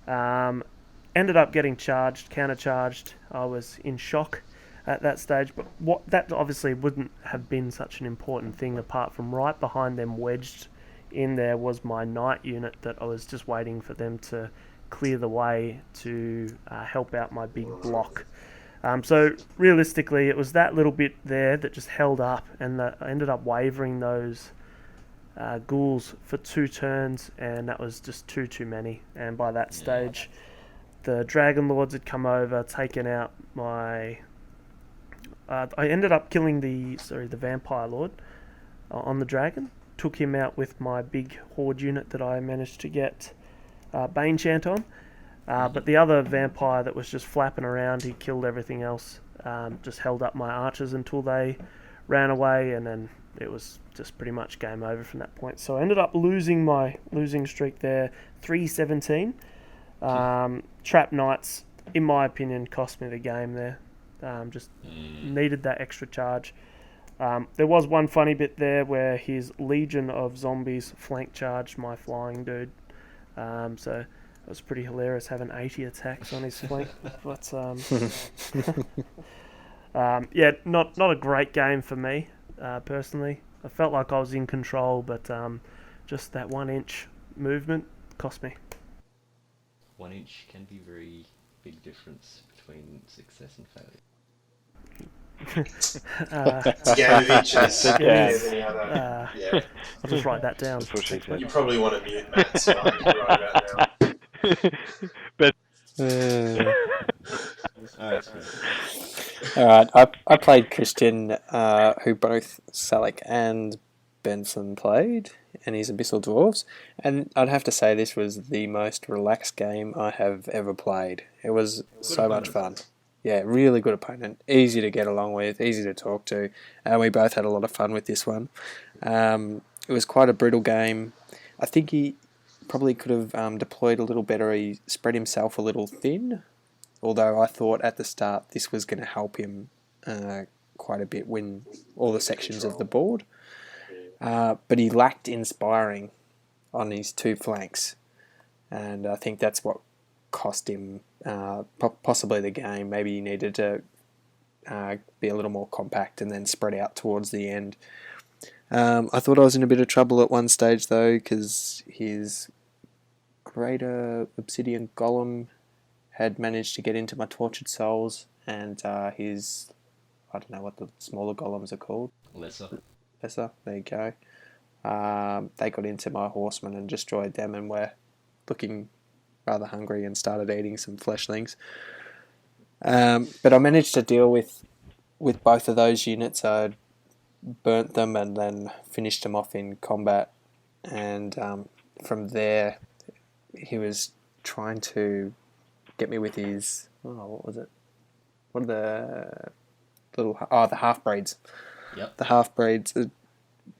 Ended up getting countercharged. I was in shock at that stage, but that obviously wouldn't have been such an important thing apart from right behind them wedged in there was my knight unit that I was just waiting for them to clear the way to help out my big block. So realistically, it was that little bit there that just held up, and I ended up wavering those ghouls for 2 turns, and that was just too many. And by that stage, the Dragon Lords had come over, taken out my... I ended up killing the Vampire Lord on the dragon. Took him out with my big horde unit that I managed to get Bane Chant on. But the other vampire that was just flapping around, he killed everything else. Just held up my archers until they ran away, and then it was just pretty much game over from that point. So I ended up losing my losing streak there, 3-17. Trap Knights, in my opinion, cost me the game there. Just needed that extra charge. There was one funny bit there where his legion of zombies flank charged my flying dude. So it was pretty hilarious having 80 attacks on his flank. But yeah, not a great game for me personally. I felt like I was in control, but just that 1 inch movement cost me. 1 inch can be very big difference between success and failure. Game of inches. Any other. I'll just write that down. You probably want to mute Matt, so I can write about now. But Alright, I played Christian, who both Sellick and Bensome played, and his Abyssal Dwarves, and I'd have to say this was the most relaxed game I have ever played. It was so much fun. Yeah, really good opponent, easy to get along with, easy to talk to, and we both had a lot of fun with this one. It was quite a brutal game. I think he probably could have deployed a little better. He spread himself a little thin, although I thought at the start this was going to help him quite a bit win all the sections of the board. But he lacked inspiring on his 2 flanks, and I think that's what cost him possibly the game. Maybe he needed to be a little more compact and then spread out towards the end. I thought I was in a bit of trouble at one stage though, because his Greater Obsidian Golem had managed to get into my Tortured Souls, and his, I don't know what the smaller golems are called. Lesser, there you go. They got into my horsemen and destroyed them, and were looking rather hungry and started eating some fleshlings. But I managed to deal with both of those units. I burnt them and then finished them off in combat, and from there he was trying to get me with his, what was it? What are the little, the half-breeds. Yep. The half-breeds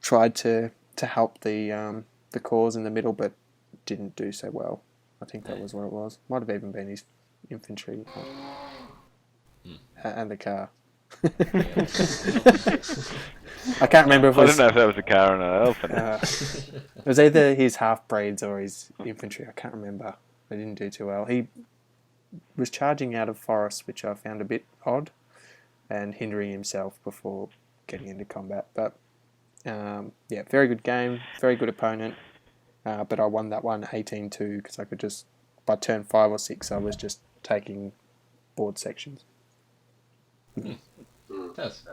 tried to help the cause in the middle, but didn't do so well. I think that was what it was. Might have even been his infantry and the car. I can't remember if it was... I don't know if that was a car or an elephant. It was either his half-breeds or his infantry. I can't remember. They didn't do too well. He was charging out of forest, which I found a bit odd, and hindering himself before getting into combat. But yeah, very good game, very good opponent. But I won that one 18-2 because I could just, by turn 5 or 6, I was just taking board sections. Yes.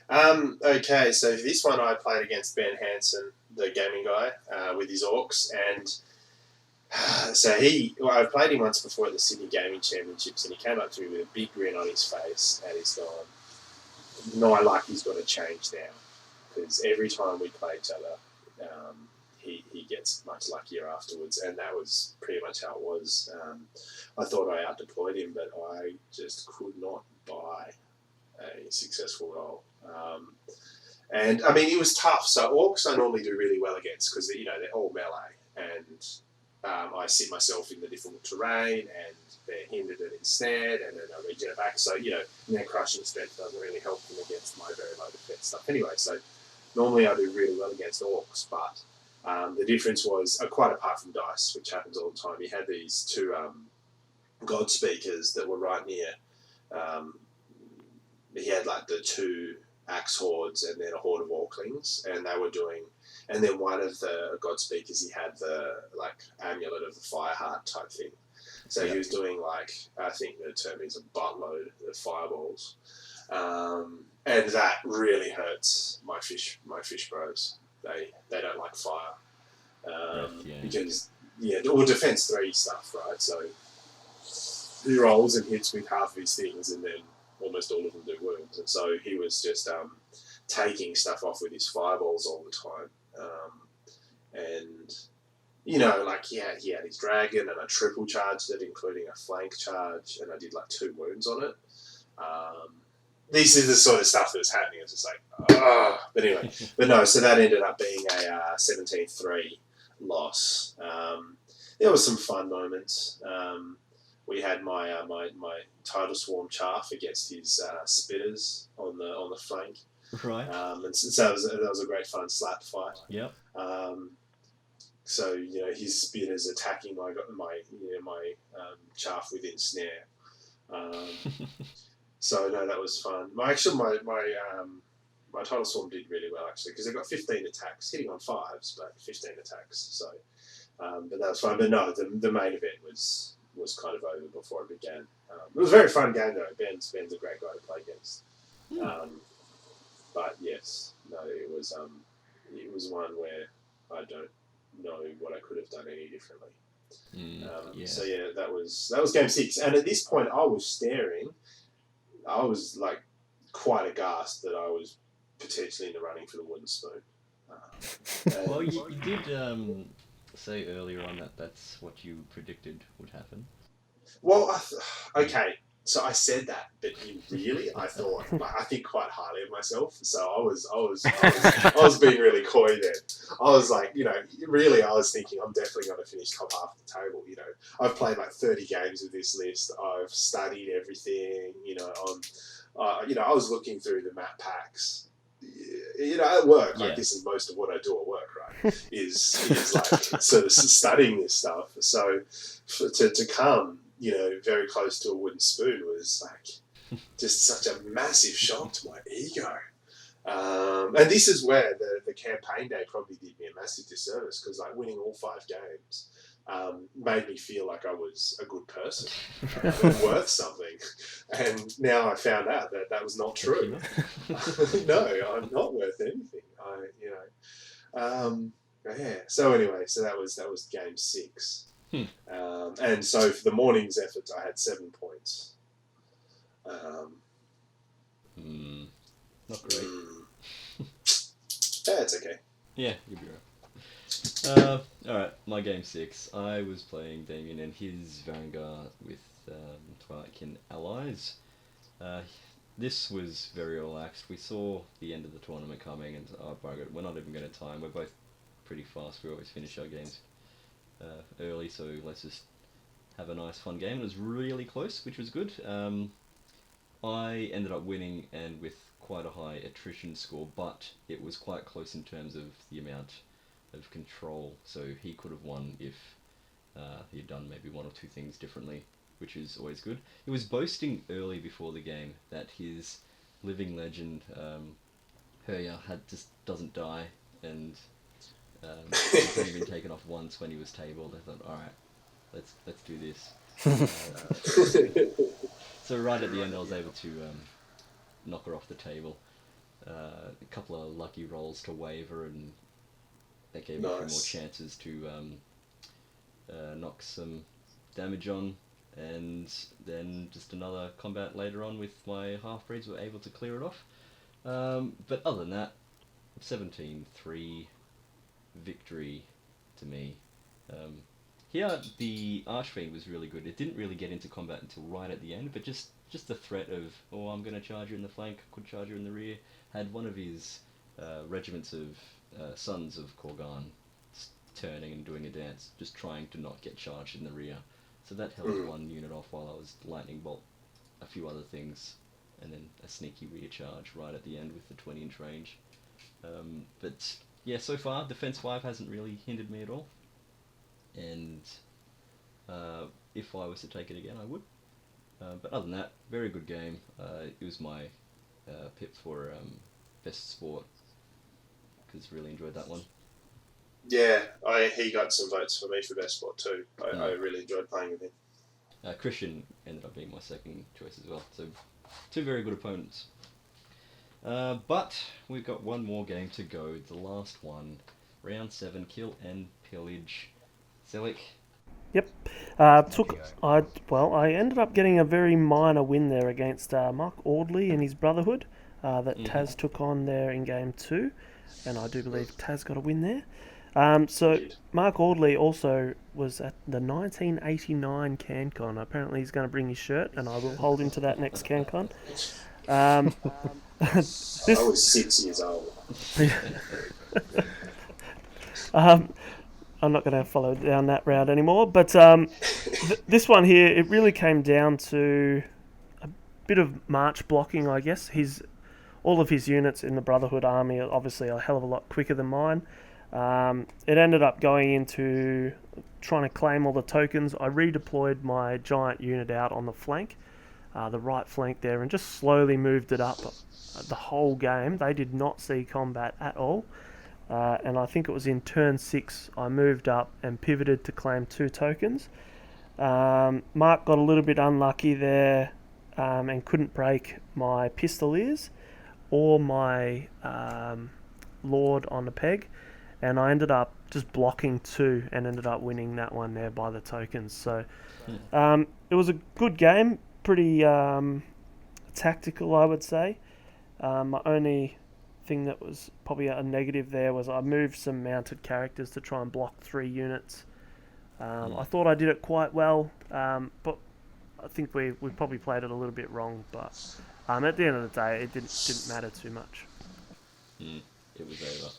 Okay, so for this one I played against Ben Hansen, the gaming guy, with his orcs, and so I played him once before at the Sydney Gaming Championships, and he came up to me with a big grin on his face, and he's gone, "My luck is going to change now, because every time we play each other, he gets much luckier afterwards," and that was pretty much how it was. I thought I out-deployed him, but I just could not buy a successful roll. And I mean, it was tough. So orcs I normally do really well against because they're all melee, and I sit myself in the difficult terrain, and they're hindered and ensnared, and then I regen back. So their crushing strength doesn't really help them against my very low defense stuff. Anyway, so normally I do really well against orcs, but the difference was quite apart from dice, which happens all the time. He had these two god speakers that were right near. He had like the two axe hordes and then a horde of orclings, and they were doing. And then one of the god speakers, he had the like amulet of the fire heart type thing. So he was doing like, I think the term is a buttload of fireballs, and that really hurts my fish bros. They don't like fire because or defense 3 stuff, right? So he rolls and hits with half of his things, and then almost all of them do wounds. And so he was just taking stuff off with his fireballs all the time. And like he had his dragon, and I triple charged it, including a flank charge, and I did like 2 wounds on it. This is the sort of stuff that was happening. It's just like, but anyway, but no. So that ended up being a 17-3 loss. There were some fun moments. We had my Tidal Swarm Chaff against his Spitters on the flank. Right. And so that was a great fun slap fight. Yep. So his Spitters attacking my Chaff within snare. So no, that was fun. My Tidal Swarm did really well actually because they got 15 attacks, hitting on 5s, but 15 attacks. So, but that was fun. But no, the main event was kind of over before it began. It was a very fun game though. Ben's a great guy to play against. But yes, no, it was one where I don't know what I could have done any differently. So yeah, that was game 6, and at this point I was staring. I was like quite aghast that I was potentially in the running for the wooden spoon. Well, you did say earlier on that that's what you predicted would happen. Well, okay, so I said that, but I thought, I think quite highly of myself. So I was being really coy then. I was like, really, I was thinking I'm definitely going to finish top half of the table. I've played like 30 games with this list. I've studied everything. I was looking through the map packs. At work, like this is most of what I do at work, right? is like sort of studying this stuff. So to come, very close to a wooden spoon was like just such a massive shock to my ego. And this is where the campaign day probably did me a massive disservice because like winning all 5 games made me feel like I was a good person, worth something. And now I found out that was not true. No, I'm not worth anything. Yeah. So anyway, that was game 6. And so for the morning's efforts, I had 7 points. Not great. That's okay. Yeah, you'll be right. Alright, my game 6. I was playing Damien and his Vanguard with Twi'lekyn allies. This was very relaxed. We saw the end of the tournament coming and we're not even going to time. We're both pretty fast. We always finish our games early, so let's just have a nice fun game. It was really close, which was good. I ended up winning and with quite a high attrition score, but it was quite close in terms of the amount of control, so he could have won if he had done maybe 1 or 2 things differently. which is always good. He was boasting early before the game that his living legend, Herya, doesn't die, and he's only been taken off once when he was tabled. I thought, all right, let's do this. So right at the end, I was able to knock her off the table. A couple of lucky rolls to waver, and that gave me a few more chances to knock some damage on, and then just another combat later on with my half-breeds were able to clear it off. But other than that, 17-3 victory to me. Here, the Archfiend was really good. It didn't really get into combat until right at the end, but just the threat of, oh, I'm going to charge you in the flank, could charge you in the rear, had one of his regiments of sons of Korgan turning and doing a dance, just trying to not get charged in the rear. So that held one unit off while I was lightning bolt a few other things, and then a sneaky rear charge right at the end with the 20-inch range. But yeah, so far, Defense 5 hasn't really hindered me at all. And if I was to take it again, I would. But other than that, very good game. It was my pip for Best Sport, because really enjoyed that one. Yeah, he got some votes for me for Best Sport too. I really enjoyed playing with him. Christian ended up being my second choice as well. So, two very good opponents. But we've got one more game to go. The last one. Round 7, Kill and Pillage. Sellick. Yep. I ended up getting a very minor win there against Mark Audley and his Brotherhood that Taz took on there in game 2, and I do believe Taz got a win there. So Mark Audley also was at the 1989 CanCon. Apparently he's going to bring his shirt, and I will hold him to that next CanCon. I was 6 years old. I'm not going to follow down that route anymore, but this one here, it really came down to a bit of march blocking, I guess. All of his units in the Brotherhood army are obviously a hell of a lot quicker than mine. It ended up going into trying to claim all the tokens. I redeployed my giant unit out on the flank, the right flank there, and just slowly moved it up the whole game. They did not see combat at all. And I think it was in turn 6 I moved up and pivoted to claim 2 tokens. Mark got a little bit unlucky there and couldn't break my Pistoliers or my Lord on the peg, and I ended up just blocking 2 and ended up winning that one there by the tokens. So it was a good game, pretty tactical, I would say. My only thing that was probably a negative there was I moved some mounted characters to try and block 3 units. I thought I did it quite well, but I think we probably played it a little bit wrong. But at the end of the day, it didn't matter too much. It was over.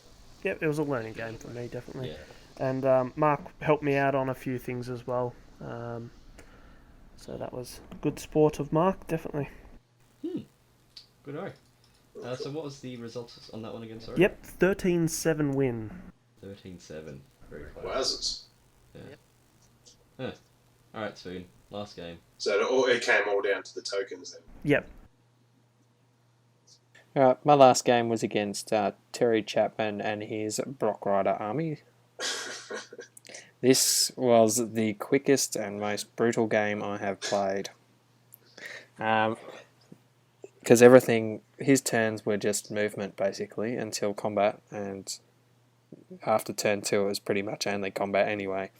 Yep, it was a learning game for me, definitely. Yeah. And Mark helped me out on a few things as well. So that was good sport of Mark, definitely. Good eye. So what was the results on that one again, sorry? Yep, 13-7 win. 13-7. Very close. Wowzers. Yeah. Alright, Spoon. Last game. So it came all down to the tokens then? Yep. My last game was against Terry Chapman and his Brock Rider army. This was the quickest and most brutal game I have played. Because his turns were just movement basically until combat, and after turn 2 it was pretty much only combat anyway.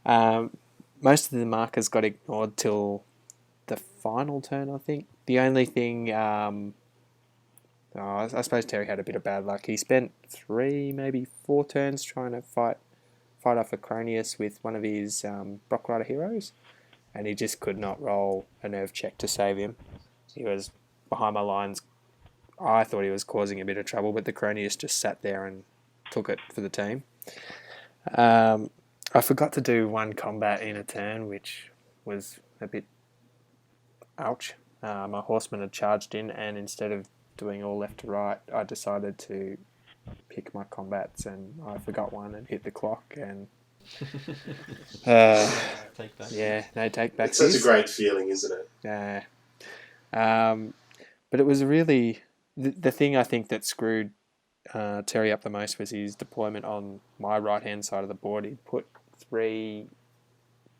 Most of the markers got ignored till the final turn, I think. The only thing, I suppose Terry had a bit of bad luck. He spent 3, maybe 4 turns trying to fight off Acronius with one of his Brock Rider heroes, and he just could not roll a nerve check to save him. He was behind my lines. I thought he was causing a bit of trouble, but the Cronius just sat there and took it for the team. I forgot to do 1 combat in a turn, which was a bit ouch. My horseman had charged in, and instead of doing all left to right, I decided to pick my combats, and I forgot one and hit the clock, and Take back. Yeah, no take back. It's such a great feeling, isn't it? Yeah. But it was really the thing I think that screwed Terry up the most was his deployment on my right hand side of the board. He put 3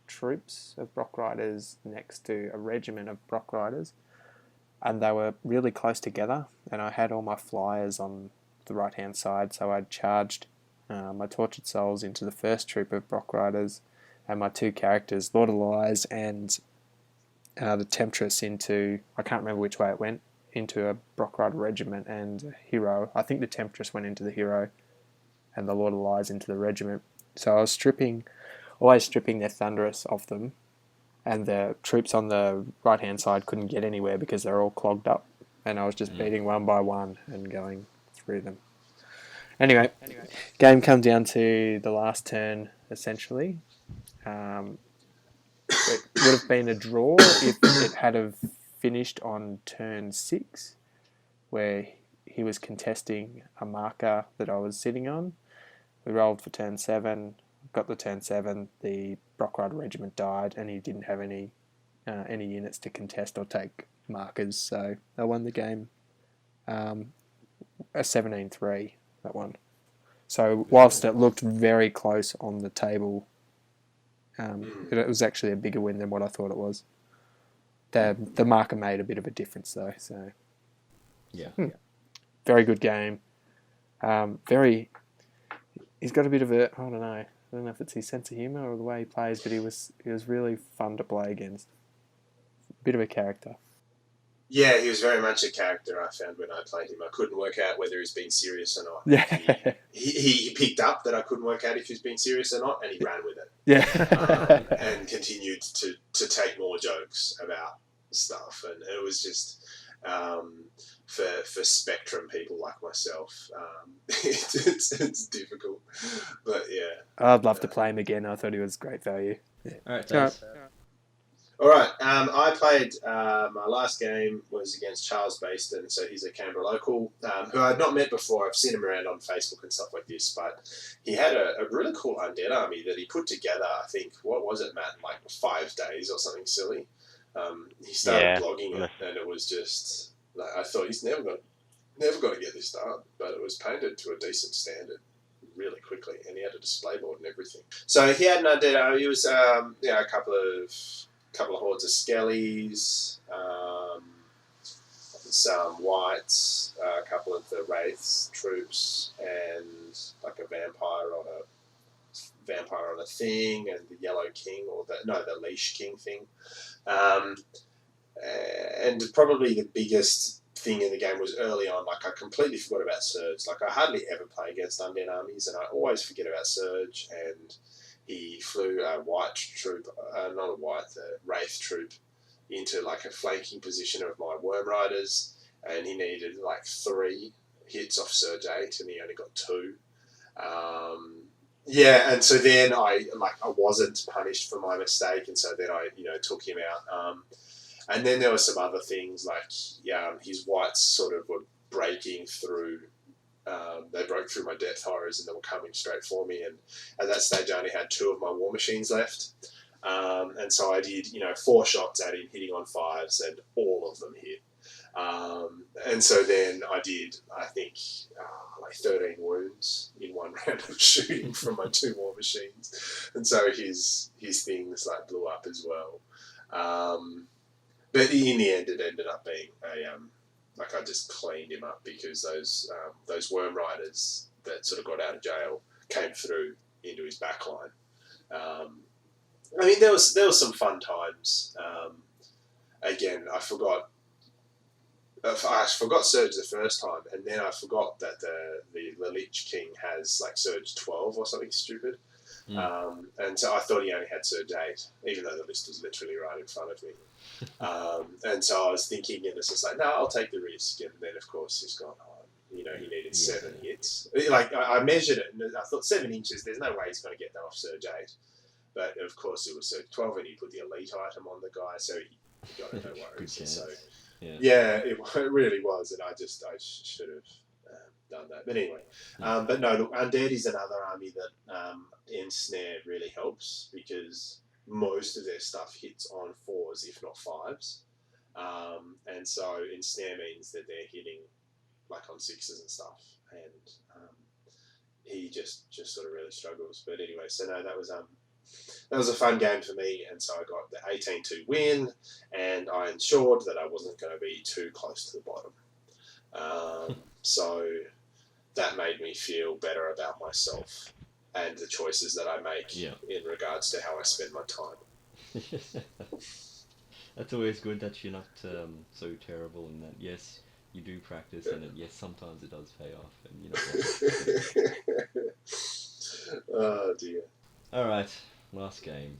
troops of Brock Riders next to a regiment of Brock Riders, and they were really close together. And I had all my flyers on the right hand side, so I'd charged my Tortured Souls into the first troop of Brock Riders, and my 2 characters, Lord of Lies and the Temptress, into, I can't remember which way it went, into a Brock Rider regiment and a hero. I think the Temptress went into the hero and the Lord of Lies into the regiment. So I was always stripping their Thunderous off them, and the troops on the right hand side couldn't get anywhere because they're all clogged up, and I was just beating one by one and going through them. Anyway, game come down to the last turn, essentially. It would have been a draw if it had have finished on turn 6, where he was contesting a marker that I was sitting on. We rolled for turn 7, got the turn 7, the Brock Rider regiment died, and he didn't have any units to contest or take markers, so I won the game a 17-3, that one. So whilst it looked very close on the table, it was actually a bigger win than what I thought it was. The marker made a bit of a difference though. So yeah. Very good game. He's got a bit of a, I don't know if it's his sense of humour or the way he plays, but he was really fun to play against. Bit of a character. Yeah, he was very much a character, I found, when I played him. I couldn't work out whether he was being serious or not. Yeah. He picked up that I couldn't work out if he was being serious or not, and he ran with it. Yeah. And continued to take more jokes about stuff. And it was just, for Spectrum people like myself, it's difficult. But yeah. I'd love to play him again. I thought he was great value. Yeah. All right, Dave. All right, I played, my last game was against Charles Baston, so he's a Canberra local, who I'd not met before. I've seen him around on Facebook and stuff like this, but he had a really cool undead army that he put together, I think, what was it, Matt, like 5 days or something silly. He started blogging it, and it was just, like, I thought he's never going to get this done, but it was painted to a decent standard really quickly, and he had a display board and everything. So he had an undead army. He was, a couple of hordes of skellies, some whites, a couple of the wraiths troops, and like a vampire on a thing, and the yellow king, the leash king thing, and probably the biggest thing in the game was early on. Like, I completely forgot about Surge. Like, I hardly ever play against undead armies, and I always forget about Surge. And he flew a white troop, wraith troop, into like a flanking position of my Worm Riders, and he needed like 3 hits off Surge 8, and he only got 2. And so then I wasn't punished for my mistake, and so then I took him out. And then there were some other things like his whites sort of were breaking through. They broke through my depth horrors and they were coming straight for me. And at that stage, I only had 2 of my war machines left. And so I did, 4 shots at him, hitting on 5s, and all of them hit. And so then I did, I think, like 13 wounds in one round of shooting from my 2 war machines. And so his things like blew up as well. But in the end, it ended up being I just cleaned him up because those Worm Riders that sort of got out of jail came through into his backline. There was some fun times. Again, I forgot Surge the first time, and then I forgot that the Lich King has like Surge 12 or something stupid. And so I thought he only had Surge 8, even though the list was literally right in front of me. And so I was thinking, and it's just like, no, I'll take the risk. And then, of course, he's gone on. He needed 7 hits. Like, I measured it, and I thought 7 inches, there's no way he's going to get that off Surge 8. But, of course, it was Surge 12, and he put the elite item on the guy, so he got it, no worries. So, it really was, and I should have done that. But anyway, but no, look, Undead is another army that Ensnare really helps because most of their stuff hits on 4s, if not 5s. And so Ensnare means that they're hitting like on 6s and stuff. And he just sort of really struggles. But anyway, so no, that was a fun game for me, and so I got the 18-2 win, and I ensured that I wasn't going to be too close to the bottom. So that made me feel better about myself and the choices that I make in regards to how I spend my time. That's always good that you're not so terrible, and that yes, you do practice, and that yes, sometimes it does pay off, and you know. Oh dear. All right, last game.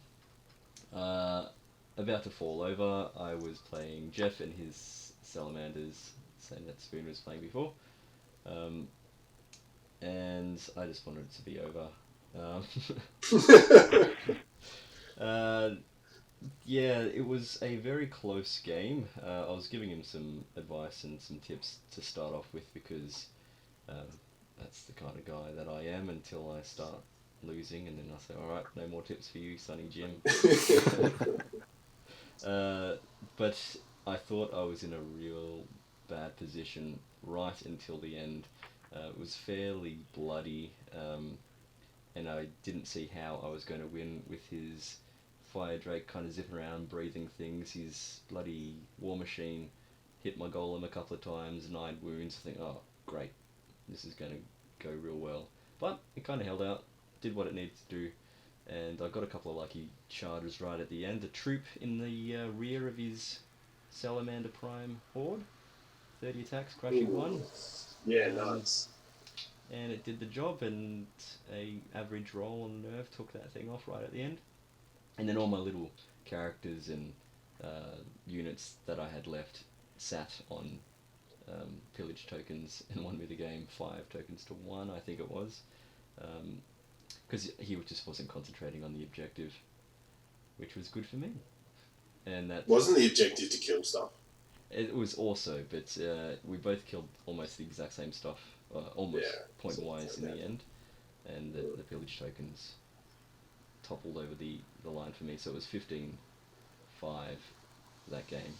About to fall over. I was playing Jeff and his salamanders, same that Spoon was playing before, and I just wanted it to be over. Yeah, it was a very close game. I was giving him some advice and some tips to start off with because that's the kind of guy that I am until I start losing, and then I say, alright, no more tips for you, Sonny Jim. But I thought I was in a real bad position right until the end. It was fairly bloody, and I didn't see how I was going to win with his Fire Drake kind of zipping around, breathing things. His bloody War Machine hit my golem a couple of times, 9 wounds. I think, oh, great, this is going to go real well. But it kind of held out, did what it needed to do, and I got a couple of lucky charges right at the end. A troop in the rear of his Salamander Prime Horde, 30 attacks, crushing 1. Yeah, nice. And it did the job, and a average roll on Nerve took that thing off right at the end. And then all my little characters and units that I had left sat on pillage tokens and won me the game 5 tokens to 1, I think it was. Because he just wasn't concentrating on the objective, which was good for me. And that wasn't the objective to kill stuff. It was also, but we both killed almost the exact same stuff, almost point-wise in the end, and the pillage tokens toppled over the line for me, so it was 15-5 that game.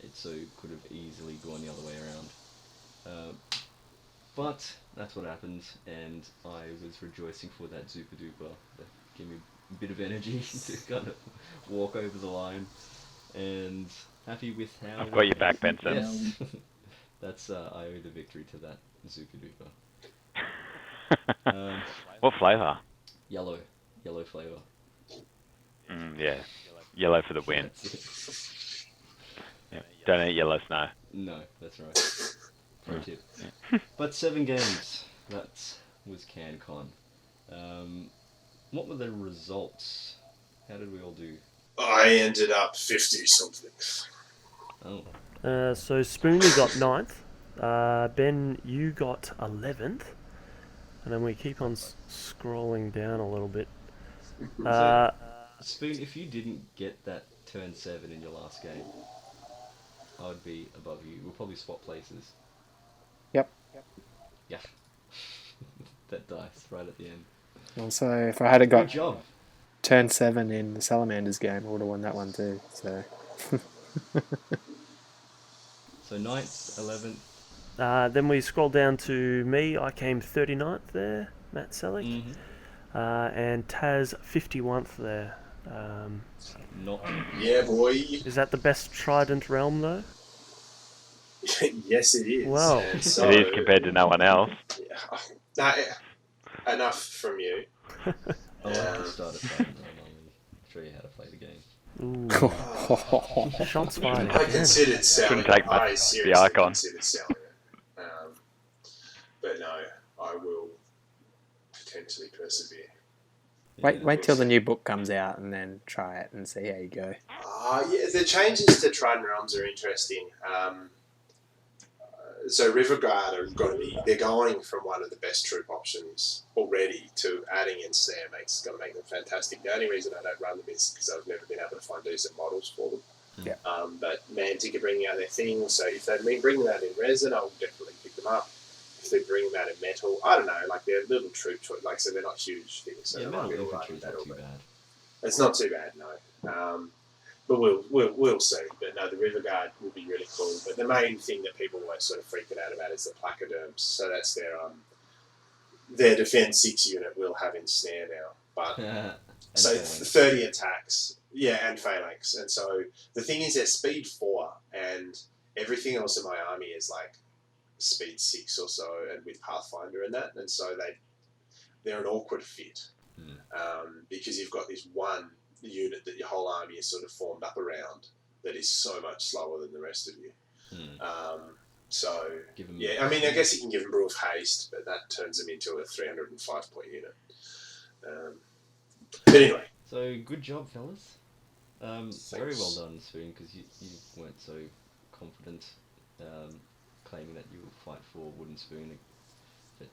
It so could have easily gone the other way around. But that's what happened, and I was rejoicing for that Super Duper. That gave me a bit of energy to kind of walk over the line, and happy with how... I've got your back, Benson. Yes. That's, I owe the victory to that Super Duper. What flavour? Yellow flavour. Yeah, yellow for the win. Yeah. Don't eat yellow snow. No, that's right. Pro tip. Yeah. But 7 games. That was CanCon. What were the results? How did we all do? I ended up 50-something. Oh. So Spoony got 9th. Ben, you got 11th. And then we keep on scrolling down a little bit. So, Spoon, if you didn't get that turn 7 in your last game, I would be above you. We'll probably swap places. Yep. Yeah. That dice right at the end. Also, if I had got Good job. turn 7 in the Salamanders game, I would have won that one too. So. So 9th, 11th. Then we scroll down to me. I came 39th there, Mat Sellick. Mm-hmm. And Taz 51th there. Not. Yeah, boy. Is that the best Trident realm though? Yes, it is. Wow. So, it is compared to no one else. Enough from you. I'll have to start a fight and I'll show you how to play the game. Ooh. Shots fired. I considered selling Couldn't take it. I the seriously icon. considered selling it. But no, I will potentially persevere. Wait till the new book comes out and then try it and see how you go. Yeah, the changes to Trident Realms are interesting. So Riverguard are going to be, they're going from one of the best troop options already to adding in Snare it's going to make them fantastic. The only reason I don't run them is because I've never been able to find decent models for them. Yeah. But Mantic are bringing out their things, so if they bring them out in resin, I'll definitely pick them up. if they bring them out in metal, I don't know. Like they're little troop choice. Like so, they're not huge things. So Yeah, they might metal be all right infantry with is that not all, too but bad. it's not too bad, no. But we'll see. But no, the River Guard will be really cool. But the main thing that people were sort of freaking out about is the placoderms. So that's their defense 6 unit will have ensnare now. But so phalanx. 30 attacks, yeah, and phalanx. And so the thing is, they're speed 4, and everything else in my army is like speed 6 or so, and with Pathfinder and that. And so they're an awkward fit because you've got this one unit that your whole army is sort of formed up around that is so much slower than the rest of you. So, yeah, I mean, I guess you can give them Brew of Haste, but that turns them into a 305 point unit. But anyway. So, good job, fellas. Very well done, Spoon, because you weren't so confident claiming that you would fight for Wooden Spoon. But,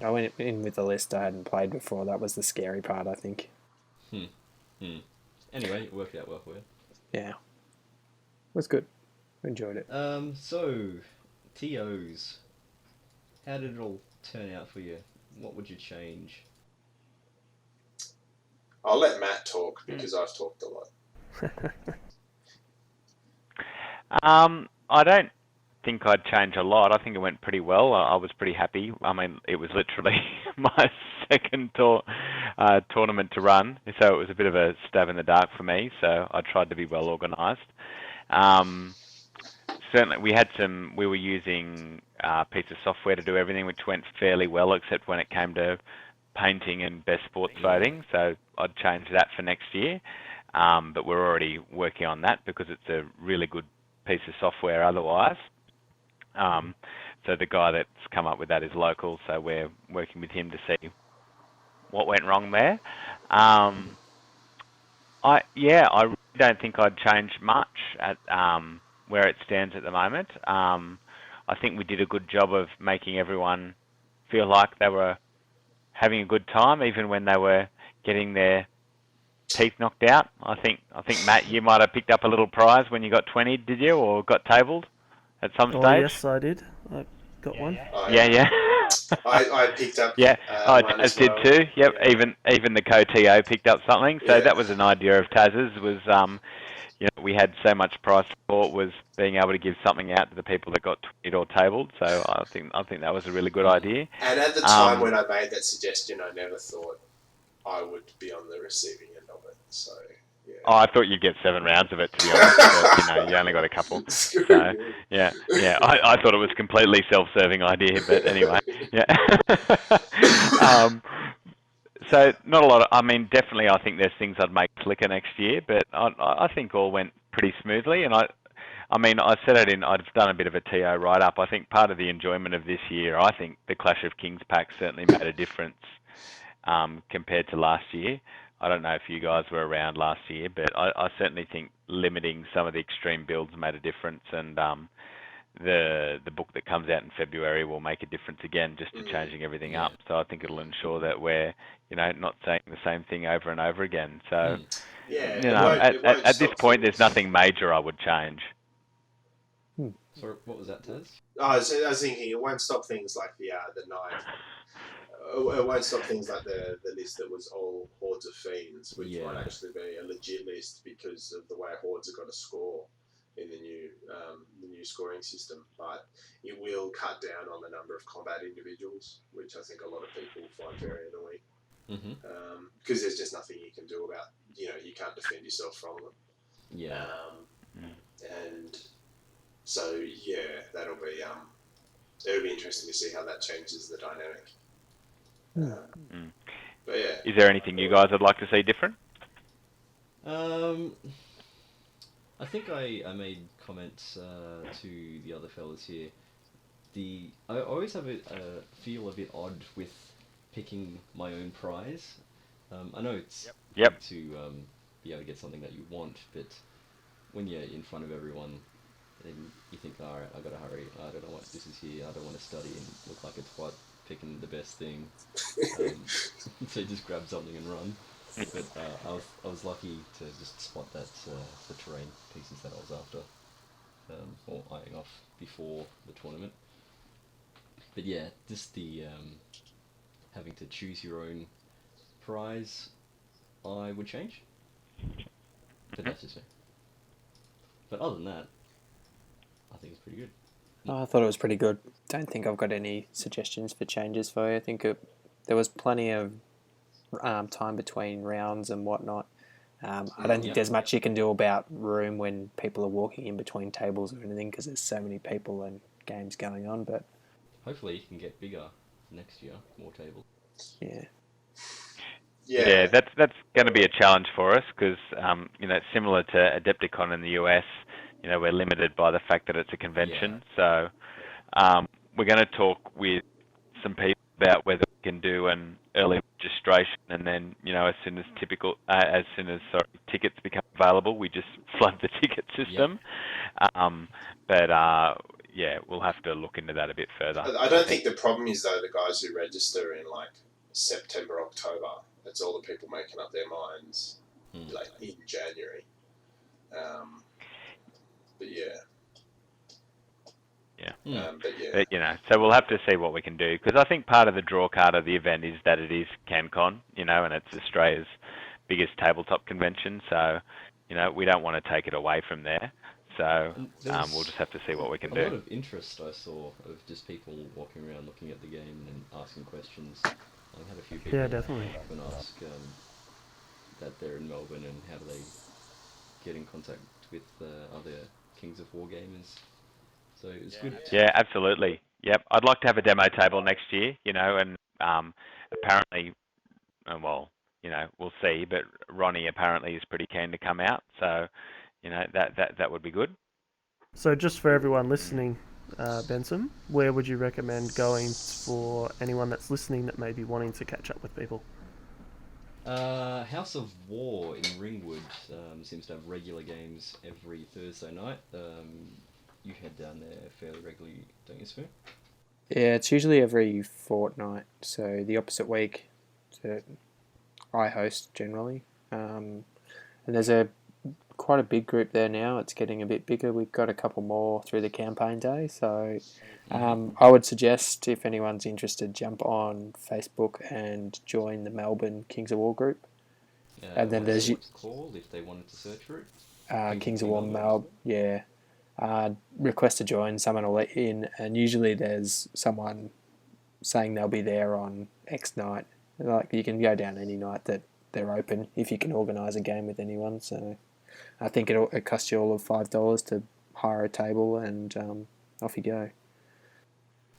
I went in with a list I hadn't played before. That was the scary part, I think. Anyway, it worked out well for you. Yeah. It was good. Enjoyed it. So, TOs. How did it all turn out for you? What would you change? I'll let Matt talk because I've talked a lot. I don't think I'd change a lot. I think it went pretty well. I was pretty happy. I mean, it was literally my second tournament to run, so it was a bit of a stab in the dark for me. So I tried to be well organised. Certainly, we were using a piece of software to do everything, which went fairly well, except when it came to painting and best sports voting. So I'd change that for next year. But we're already working on that because it's a really good piece of software otherwise. So the guy that's come up with that is local, so we're working with him to see what went wrong there. I really don't think I'd change much at where it stands at the moment. I think we did a good job of making everyone feel like they were having a good time, even when they were getting their teeth knocked out. I think Matt, you might have picked up a little prize when you got 20, did you, or got tabled at some stage? Oh yes, I did. I got one. Yeah. I picked up. Yeah, I as did well. too. Yep, Yeah. even the CoTO picked up something. So Yeah. that was an idea of Taz's. Was we had so much prize support, was being able to give something out to the people that got tweeted or tabled. So I think that was a really good idea. And at the time when I made that suggestion, I never thought I would be on the receiving end of it. So yeah. Oh, I thought you'd get 7 rounds of it, to be honest. But, you only got a couple. So, yeah. I thought it was a completely self-serving idea, but anyway, yeah. So not a lot of, I mean, definitely I think there's things I'd make slicker next year, but I think all went pretty smoothly. And I said it I've done a bit of a TO write-up. I think part of the enjoyment of this year, I think the Clash of Kings pack certainly made a difference compared to last year. I don't know if you guys were around last year, but I certainly think limiting some of the extreme builds made a difference, and the book that comes out in February will make a difference again, just to changing everything up. So I think it'll ensure that we're not saying the same thing over and over again. So at this point, there's nothing major I would change. Sorry, what was that, Taz? I was thinking it won't stop things like the 9. It won't stop things like the list that was all Hordes of Fiends, which might actually be a legit list because of the way Hordes have got to score in the new scoring system. But it will cut down on the number of combat individuals, which I think a lot of people find very annoying. Because there's just nothing you can do about, you can't defend yourself from them. Yeah. And so, that'll be, it'll be interesting to see how that changes the dynamic. But yeah. Is there anything you guys would like to see different? I think I made comments to the other fellas here. I always have a feel a bit odd with picking my own prize. I know it's good to be able to get something that you want, but when you're in front of everyone, then you think, all right, I gotta hurry. I don't know what this is here. I don't want to study and look like it's what picking the best thing. So you just grab something and run. But I was lucky to just spot that the terrain pieces that I was after, or eyeing off before the tournament. But yeah, just the having to choose your own prize, I would change. But that's just me. But other than that, I think it's pretty good. I thought it was pretty good. Don't think I've got any suggestions for changes for you. I think there was plenty of time between rounds and whatnot. I don't think there's much you can do about room when people are walking in between tables or anything because there's so many people and games going on. But hopefully you can get bigger next year, more tables. Yeah. Yeah, that's going to be a challenge for us because it's similar to Adepticon in the US. We're limited by the fact that it's a convention. So we're going to talk with some people about whether we can do an early registration, and then as soon as tickets become available, we just flood the ticket system. We'll have to look into that a bit further. I don't think the problem is though the guys who register in like September, October. That's all the people making up their minds like in January. But yeah. So we'll have to see what we can do because I think part of the draw card of the event is that it is CanCon, and it's Australia's biggest tabletop convention. So, we don't want to take it away from there. So we'll just have to see what we can do. A lot of interest I saw of just people walking around looking at the game and asking questions. I had a few people definitely and ask that they're in Melbourne and how do they get in contact with other Kings of War gamers. So it was good. Yeah, absolutely. Yep, I'd like to have a demo table next year, and apparently, we'll see, but Ronnie apparently is pretty keen to come out, so, that would be good. So just for everyone listening, Bensome, where would you recommend going for anyone that's listening that may be wanting to catch up with people? House of War in Ringwood seems to have regular games every Thursday night. You head down there fairly regularly, don't you, Spoon? Yeah, it's usually every fortnight, so the opposite week that I host generally. And there's quite a big group there now. It's getting a bit bigger. We've got a couple more through the campaign day, so I would suggest if anyone's interested, jump on Facebook and join the Melbourne Kings of War group. And then there's what's it called if they wanted to search for it? Kings of War Melbourne. Yeah. Request to join, someone will let in, and usually there's someone saying they'll be there on X night. Like you can go down any night that they're open if you can organise a game with anyone. So I think it costs you all of $5 to hire a table, and off you go.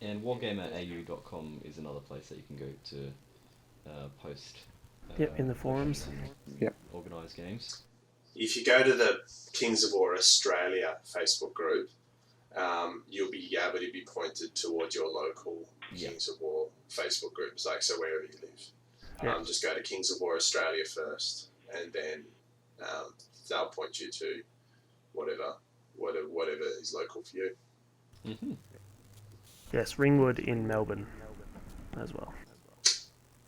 And wargamerau.com is another place that you can go to post. In the forums. Organise games. If you go to the Kings of War Australia Facebook group, you'll be able to be pointed towards your local Kings of War Facebook groups, like so wherever you live. Just go to Kings of War Australia first, and then they'll point you to whatever is local for you. Mm-hmm. Yes, Ringwood in Melbourne as well.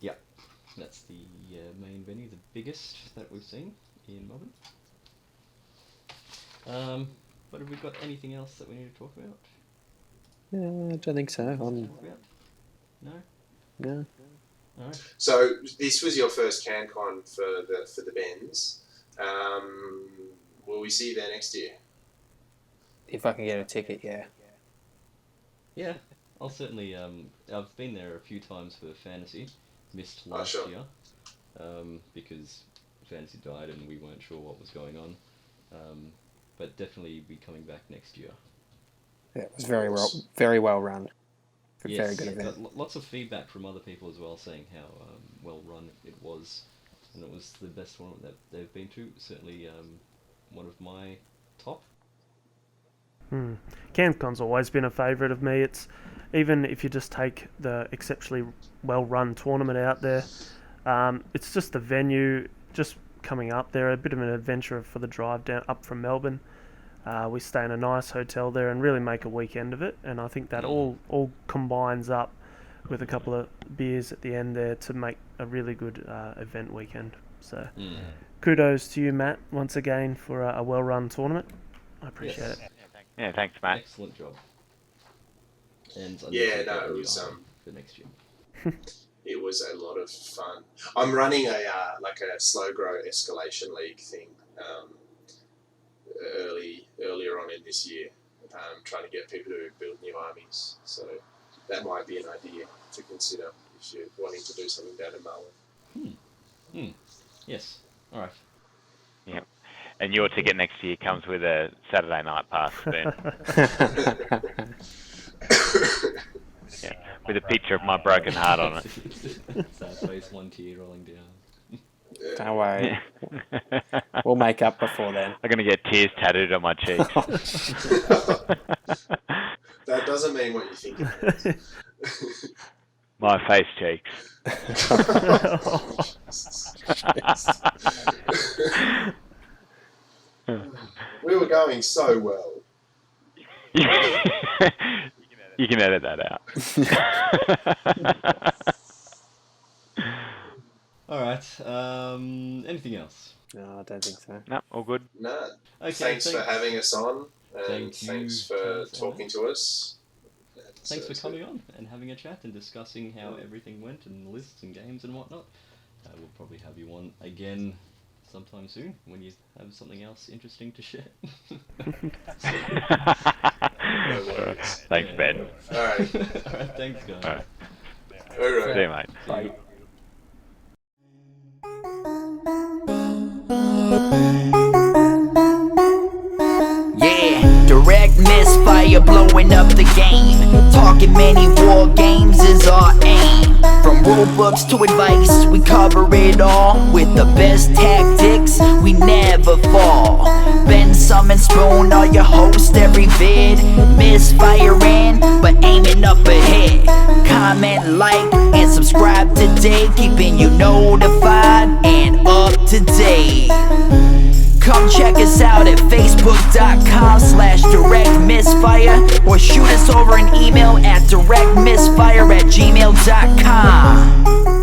Yeah, that's the main venue, the biggest that we've seen in Melbourne. But have we got anything else that we need to talk about? I don't think so. No? No. Alright. So this was your first CanCon for the Bens. Will we see you there next year? If I can get a ticket, yeah. Yeah, I'll certainly. I've been there a few times for Fantasy. Missed last year because Fantasy died and we weren't sure what was going on. But definitely be coming back next year. Yeah, it was very well run. Very good event. Lots of feedback from other people as well, saying how well run it was, and it was the best one that they've been to. Certainly, one of my top. CanCon's always been a favourite of me. It's even if you just take the exceptionally well run tournament out there, it's just the venue. Just coming up there, a bit of an adventure for the drive down up from Melbourne. We stay in a nice hotel there and really make a weekend of it, and I think that all combines up with a couple of beers at the end there to make a really good event weekend. So kudos to you, Matt, once again for a well-run tournament. I appreciate it. Yeah, thanks, Matt. Excellent job. And I need Yeah, to no, get a it new was arm for next year. it was a lot of fun. I'm running a like a slow grow escalation league thing earlier on in this year, trying to get people to build new armies. So that might be an idea to consider if you're wanting to do something down in Marlin. Yes. All right. Yeah. And your ticket next year comes with a Saturday night pass, Spoon. Yeah, with a picture of my broken heart on it. Sad face, one tear rolling down. Don't worry. We'll make up before then. I'm going to get tears tattooed on my cheeks. That doesn't mean what you think it means. My face cheeks. We were going so well. You can edit that out. All right. Anything else? No, I don't think so. No, all good. No. Okay. Thanks for having us on, and Thank you, thanks for Charles, talking to us. Thanks for coming on and having a chat and discussing how everything went and lists and games and whatnot. We'll probably have you on again sometime soon when you have something else interesting to share. No worries. Thanks, Ben. All right. All right. Thanks, guys. All right. All right. See you, mate. Bye. Yeah, direct misfire blowing up the game. Talking many war games is our aim. From rulebooks to advice, we cover it all. With the best tactics, we never fall. Bensome and Spoon are your host every vid. Misfiring, but aiming up ahead. Comment, like, and subscribe today, keeping you notified and up to date. Come check us out at facebook.com/directmisfire or shoot us over an email at directmisfire@gmail.com.